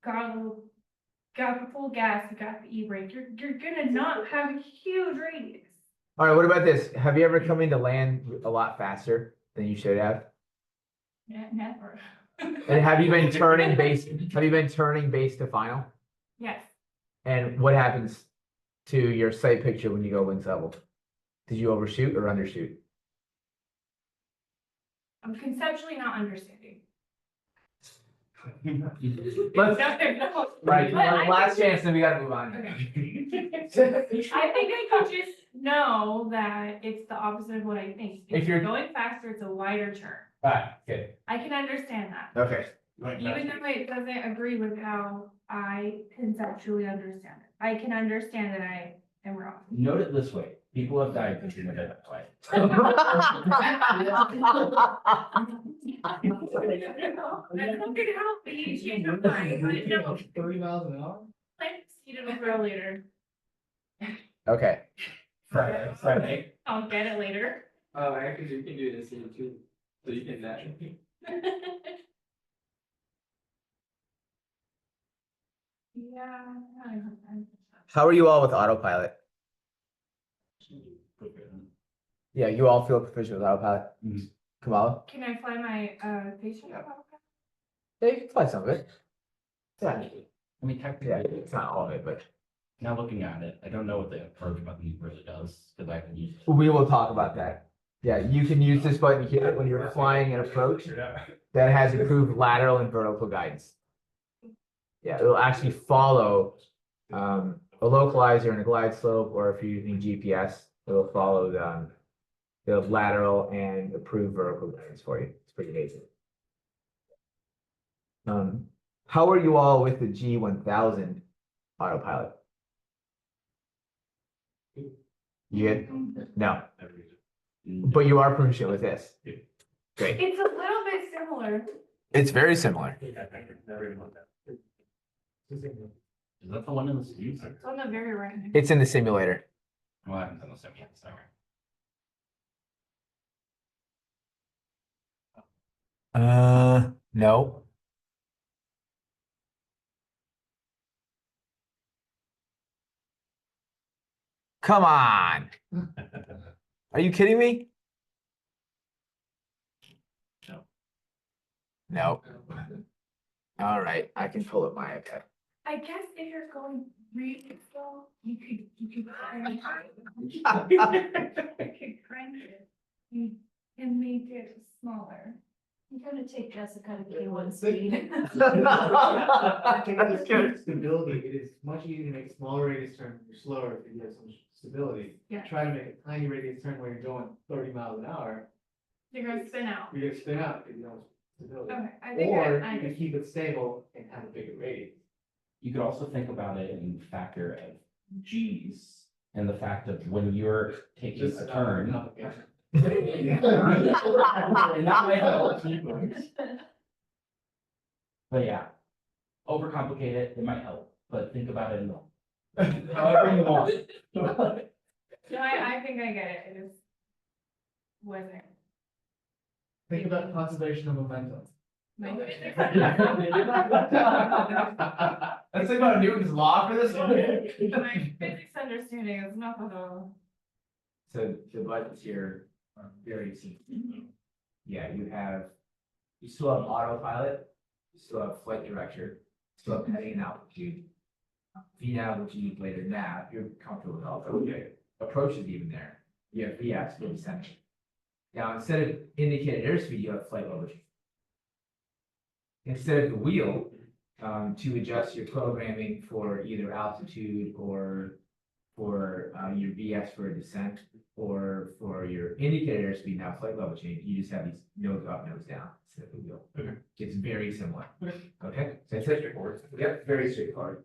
A: got the full gas, you got the e-brake, you're gonna not have a huge radius.
B: All right, what about this? Have you ever come into land a lot faster than you should have?
A: Never.
B: And have you been turning base to final?
A: Yes,
B: And what happens to your sight picture when you go wings level? Did you overshoot or undershoot?
A: I'm conceptually not understanding.
B: Let's,
A: No.
B: right,
A: But I
B: last chance, then we gotta move on.
A: Okay. I think I could just know that it's the opposite of what I think.
B: If
A: If
B: you're-
A: you're going faster, it's a wider turn.
B: Alright, good.
A: I can understand that,
B: Okay.
A: even though it doesn't agree with how I conceptually understand it. I can understand that I am wrong.
G: Note it this way, people have died thinking of it that way.
A: That's not gonna help me change my mind, but no,
D: 30 miles an hour?
A: let's see it over later.
B: Okay.
G: Friday.
A: I'll get it later.
H: oh, actually, you can do this in too, so you can naturally.
A: Yeah.
B: How are you all with autopilot? Yeah, you all feel proficient with autopilot?
G: Mhm.
B: Kamala?
A: Can I fly my patient?
B: Yeah, you can fly some of it. Yeah,
G: I mean, technically,
B: yeah, it's not all of it, but
G: now looking at it, I don't know what the approach button really does, because I haven't used it.
B: we will talk about that. Yeah, you can use this button here when you're flying an approach that has improved lateral and vertical guidance. Yeah, it'll actually follow a localizer and a glide slope, or if you're using GPS, it'll follow the lateral and approved vertical guidance for you. It's pretty amazing. How are you all with the G1000 autopilot? You good? No, but you are proficient with this. Great.
A: It's a little bit similar.
B: It's very similar.
G: Is that the one in the Steves?
A: It's on the very right.
B: It's in the simulator.
G: Well, I haven't done the sim yet, sorry.
B: No. Come on. Are you kidding me?
G: No.
B: No. All right, I can pull up my iPad.
A: I guess if you're going really slow, you could crank it. You could crank it and make it smaller.
E: I'm gonna take Jessica to K1 speed.
D: Stability, it is much easier to make a smaller radius turn when you're slower if you have some stability.
A: Yeah.
D: Try to make a tiny radius turn where you're going 30 miles an hour,
A: You're gonna spin out.
D: you're gonna spin out because you don't have stability.
A: Okay, I think
D: Or
A: I
D: you can
A: understand.
D: keep it stable and have a bigger radius.
G: You could also think about it in factor of G's and the fact of when you're taking
D: Just
G: a turn.
D: complication.
G: And that might help. But yeah, overcomplicate it, it might help, but think about it in the. However you want.
A: No, I think I get it. It just wasn't.
D: Think about conservation of momentum.
A: my-
B: Let's think about Newton's law for this one.
A: My physics understanding is not at all.
B: So the buttons here are very simple. Yeah, you still have autopilot, you still have flight director, you still have heading and altitude. VNav, which you use later nav, you're comfortable with all those. Okay. Approach is even there. You have VX, for descent. Now, instead of indicated airspeed, you have flight level change. Instead of the wheel, to adjust your programming for either altitude or for your VX for a descent or for your indicated airspeed, now flight level change, you just have these nose up, nose down instead of the wheel.
C: Okay.
B: It's very similar. Okay, so that's
C: Very
B: it.
C: straightforward.
B: Yep, very straightforward.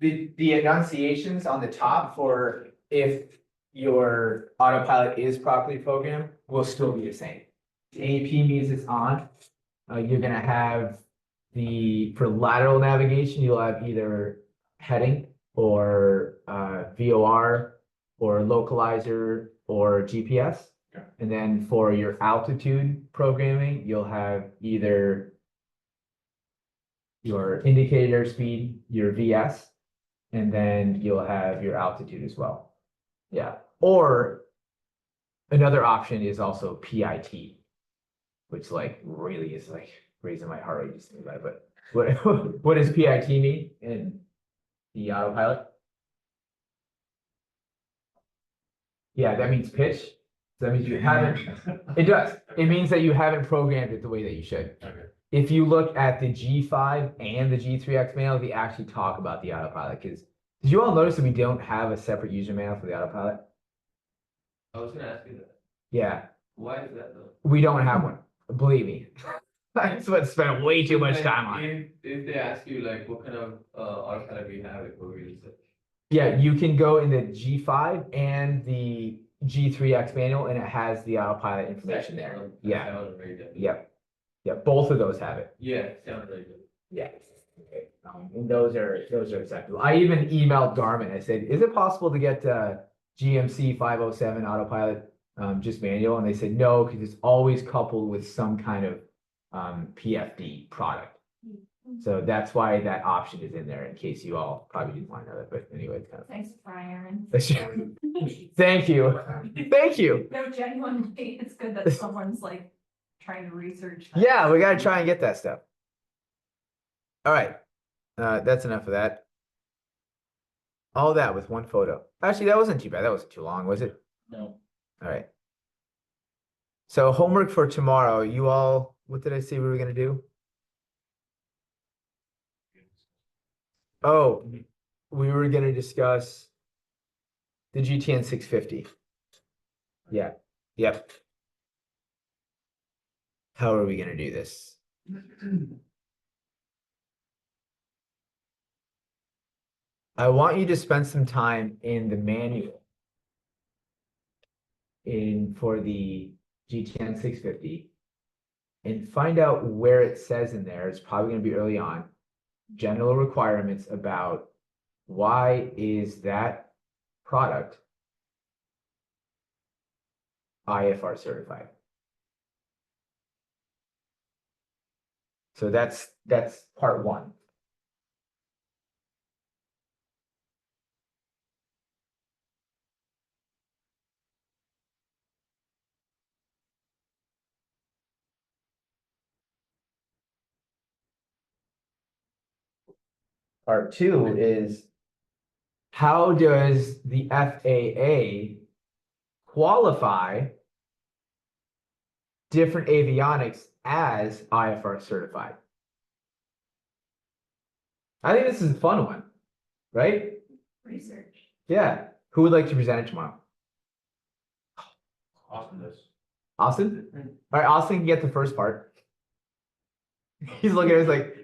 B: The enunciations on the top for if your autopilot is properly programmed will still be the same. AP means it's on. You're gonna have for lateral navigation, you'll have either heading or VOR or localizer or GPS.
C: Okay.
B: And then for your altitude programming, you'll have either your indicated airspeed, your VS, and then you'll have your altitude as well. Yeah, or another option is also PIT, which like really is like raising my heart rate just thinking about it. But what does PIT mean in the autopilot? Yeah, that means pitch. So that means you haven't, it does. It means that you haven't programmed it the way that you should.
C: Okay.
B: If you look at the G5 and the G3X manual, they actually talk about the autopilot because did you all notice that we don't have a separate user manual for the autopilot?
H: I was gonna ask you that.
B: Yeah,
H: Why is that though?
B: we don't have one. Believe me. That's what spent way too much
H: Like,
B: time on it.
H: If they ask you like what kind of autopilot we have, it will be like.
B: Yeah, you can go in the G5 and the G3X manual and it has the autopilot information there. Yeah,
H: Sounded very good.
B: yep. Yeah, both of those have it.
H: Yeah, sounded very good.
B: Yeah. Okay. And those are acceptable. I even emailed Garmin. I said, is it possible to get GMC 507 autopilot just manual? And they said no, because it's always coupled with some kind of PFD product. So that's why that option is in there in case you all probably didn't want to know that. But anyway, it's kind of
E: Thanks for trying, Aaron.
B: thank you. Thank you.
E: No, genuinely, it's good that someone's like trying to research. that.
B: Yeah, we got to try and get that stuff. All right. That's enough of that. All that with one photo. Actually, that wasn't too bad. That wasn't too long, was it?
G: No.
B: All right. So homework for tomorrow, you all, what did I say we were gonna do? Oh, we were gonna discuss the GTN 650. Yeah, yep. How are we gonna do this? I want you to spend some time in the manual for the GTN 650 and find out where it says in there, it's probably going to be early on, general requirements about why is that product IFR certified. So that's part one. Part two is how does the FAA qualify different avionics as IFR certified? I think this is a fun one, right?
E: Research.
B: Yeah. Who would like to present it tomorrow?
C: Austin does.
B: Austin? All right, Austin can get the first part. He's looking at us like,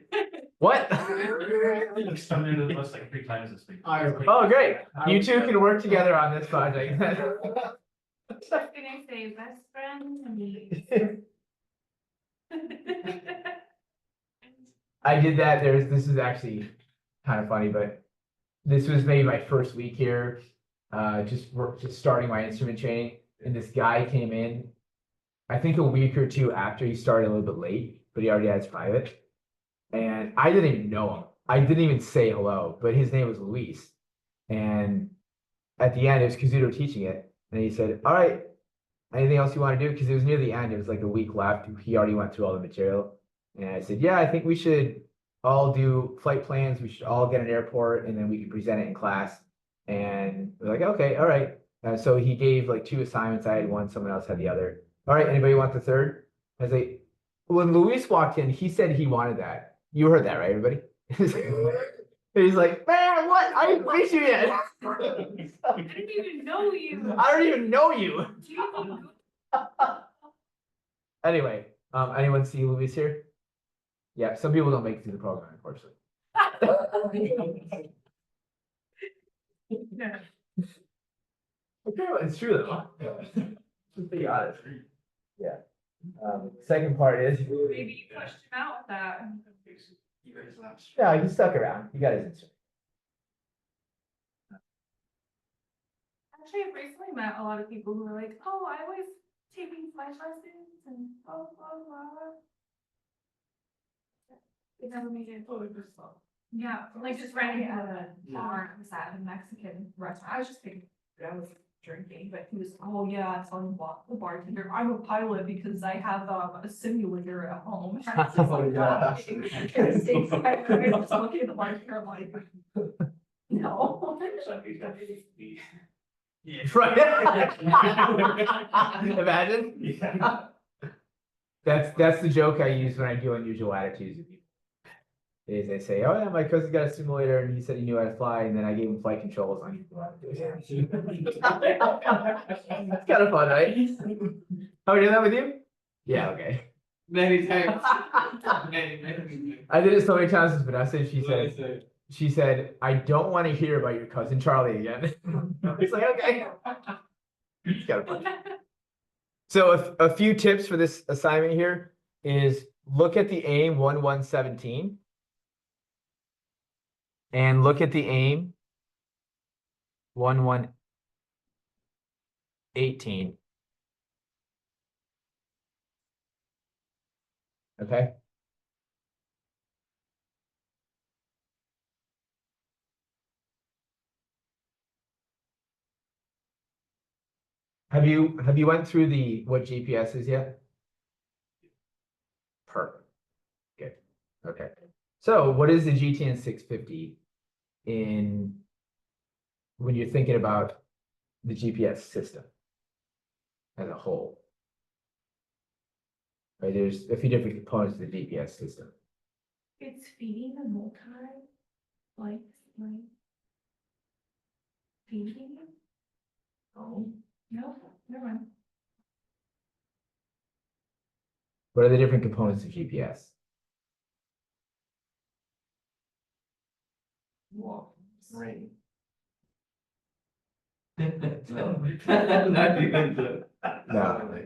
B: what?
C: I've stumbled into the list like 3 times this week.
B: Oh, great. You two can work together on this project.
A: What can I say, best friend to me?
B: I did that. This is actually kind of funny, but this was maybe my first week here. Just starting my instrument training. And this guy came in, I think a week or two after he started a little bit late, but he already has private. And I didn't even know him. I didn't even say hello, but his name was Luis. And at the end, it was Kazuto teaching it. And he said, all right, anything else you want to do? Because it was near the end. It was like a week left. He already went through all the material. And I said, yeah, I think we should all do flight plans. We should all get an airport and then we can present it in class. And we're like, okay, all right. So he gave like 2 assignments. I had one, someone else had the other. All right, anybody want the third? I was like, when Luis walked in, he said he wanted that. You heard that, right, everybody? He's like, man, what? I didn't face you yet.
A: I didn't even know you.
B: I don't even know you.
A: Jesus.
B: Anyway, anyone see Luis here? Yeah, some people don't make it through the program, unfortunately.
A: Yeah.
B: Okay, well, it's true though. Just be honest. Yeah. Second part is.
A: Maybe you pushed him out with that.
B: Yeah, he stuck around. He got his answer.
A: Actually, I've recently met a lot of people who are like, oh, I was taking flight lessons and blah, blah, blah. They never made it. Yeah, like just renting a bar. I was at a Mexican restaurant. I was just thinking, I was drinking, but he was, oh yeah, I saw the bartender. I'm a pilot because I have a simulator at home. I was just like, wow. I was looking at the bartender, I'm like, no.
B: Right. Imagine.
C: Yeah.
B: That's the joke I use when I do unusual attitudes with people. Is they say, oh yeah, my cousin got a simulator and he said he knew how to fly, and then I gave him flight controls on you. That's kind of fun, right? How we do that with you? Yeah, okay.
H: Many times. Many.
B: I did it so many times with Vanessa, and she said, I don't want to hear about your cousin Charlie again. It's like, okay. It's kind of fun. So a few tips for this assignment here is look at the AIM 1117 and look at the AIM 1118. Okay. Have you went through what GPS is yet? Perfect. Good. Okay. So what is the GTN 650 when you're thinking about the GPS system as a whole? Right, there's a few different components to the GPS system.
A: It's feeding the like feeding it?
B: Oh.
A: No, never mind.
B: What are the different components of GPS?
F: Right.
H: Not even the.
B: No.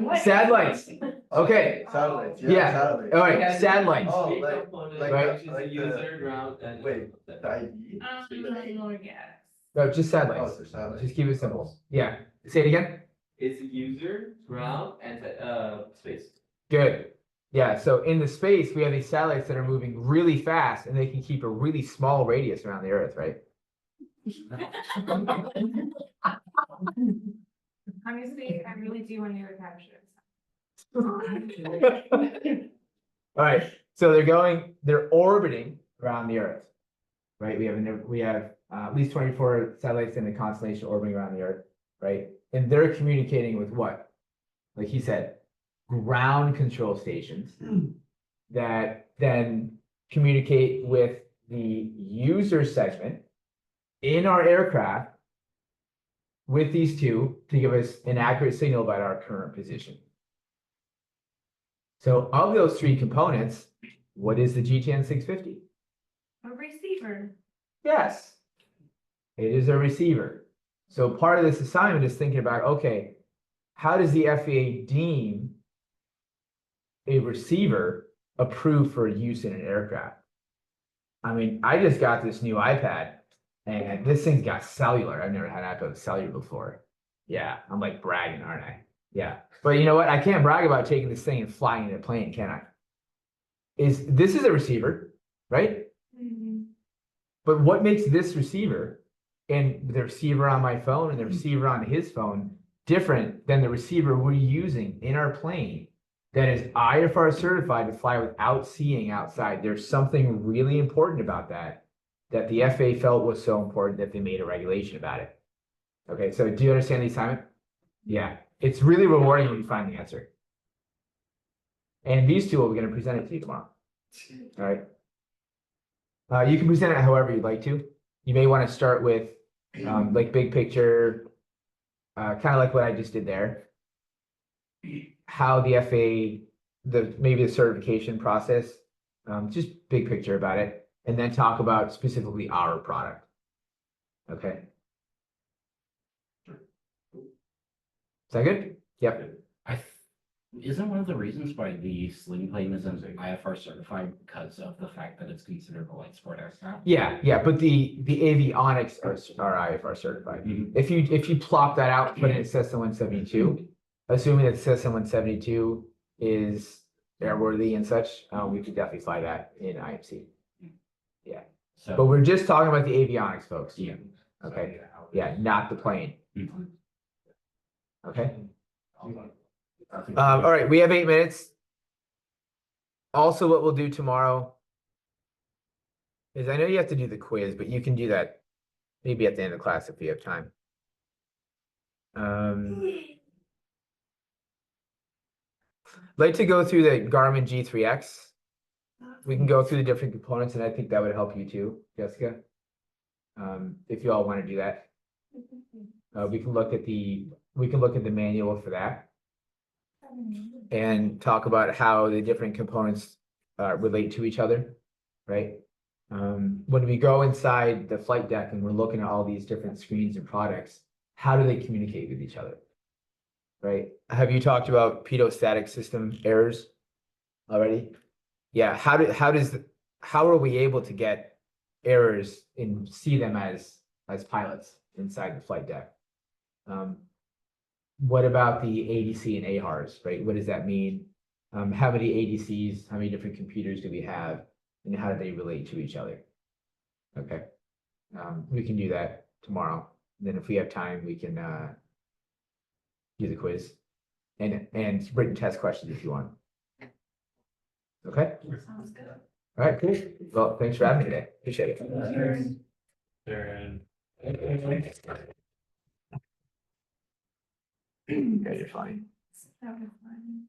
A: What?
B: Satellites. Okay.
F: Satellites,
B: Yeah.
F: satellites.
B: All right. Satellites.
F: Oh,
H: Big
F: like-
H: component,
F: like
H: which is
F: the-
H: the
F: like the-
H: user ground and.
F: Wait, the ID?
A: Yes.
B: No, just
F: Oh,
B: satellites.
F: it's a satellite.
B: Just keep it simple. Yeah. Say it again.
H: It's user, ground, and space.
B: Good. Yeah. So in the space, we have these satellites that are moving really fast, and they can keep a really small radius around the Earth, right?
A: Honestly, I really do want to capture it.
B: All right. So they're orbiting around the Earth, right? We have at least 24 satellites in the constellation orbiting around the Earth, right? And they're communicating with what? Like he said, ground control stations that then communicate with the user segment in our aircraft with these two to give us an accurate signal about our current position. So of those 3 components, what is the GTN 650?
A: A receiver.
B: Yes, it is a receiver. So part of this assignment is thinking about, okay, how does the FAA deem a receiver approved for use in an aircraft? I mean, I just got this new iPad and this thing's got cellular. I've never had an iPad with cellular before. Yeah, I'm like bragging, aren't I? Yeah, but you know what? I can't brag about taking this thing and flying in a plane, can I? This is a receiver, right?
A: Mhm.
B: But what makes this receiver and the receiver on my phone and the receiver on his phone different than the receiver we're using in our plane that is IFR certified to fly without seeing outside. There's something really important about that, that the FAA felt was so important that they made a regulation about it. Okay, so do you understand the assignment? Yeah, it's really rewarding when you find the answer. And these two, we're gonna present it to you tomorrow. All right. You can present it however you'd like to. You may want to start with, like big picture, kind of like what I just did there. How the FAA, maybe the certification process, just big picture about it, and then talk about specifically our product. Okay. Is that good? Yep.
G: Isn't one of the reasons why the Sling plane isn't IFR certified because of the fact that it's considered a light sport aircraft?
B: Yeah, but the avionics are IFR certified.
G: Mhm.
B: If you plop that out, put it in Cessna 172, assuming that Cessna 172 is airworthy and such, we could definitely fly that in IMC. But
G: So,
B: we're just talking about the avionics, folks.
G: yeah.
B: Okay. Yeah, not the plane.
G: Mhm.
B: Okay. All right, we have 8 minutes. Also, what we'll do tomorrow is I know you have to do the quiz, but you can do that maybe at the end of class if you have time. Like to go through the Garmin G3X. We can go through the different components, and I think that would help you too, Jessica. If you all want to do that. We can look at the manual for that and talk about how the different components relate to each other, right? When we go inside the flight deck and we're looking at all these different screens and products, how do they communicate with each other? Right? Have you talked about pedostatic system errors already? Yeah, how are we able to get errors and see them as pilots inside the flight deck? What about the ADC and AHARS, right? What does that mean? How many ADCs, how many different computers do we have, and how do they relate to each other? Okay. We can do that tomorrow. Then if we have time, we can do the quiz and written test questions if you want. Okay?
E: Sounds good.
B: All right, cool. Well, thanks for having me today. Appreciate it.
C: Darren.
B: Yeah, you're fine.
A: That was fun.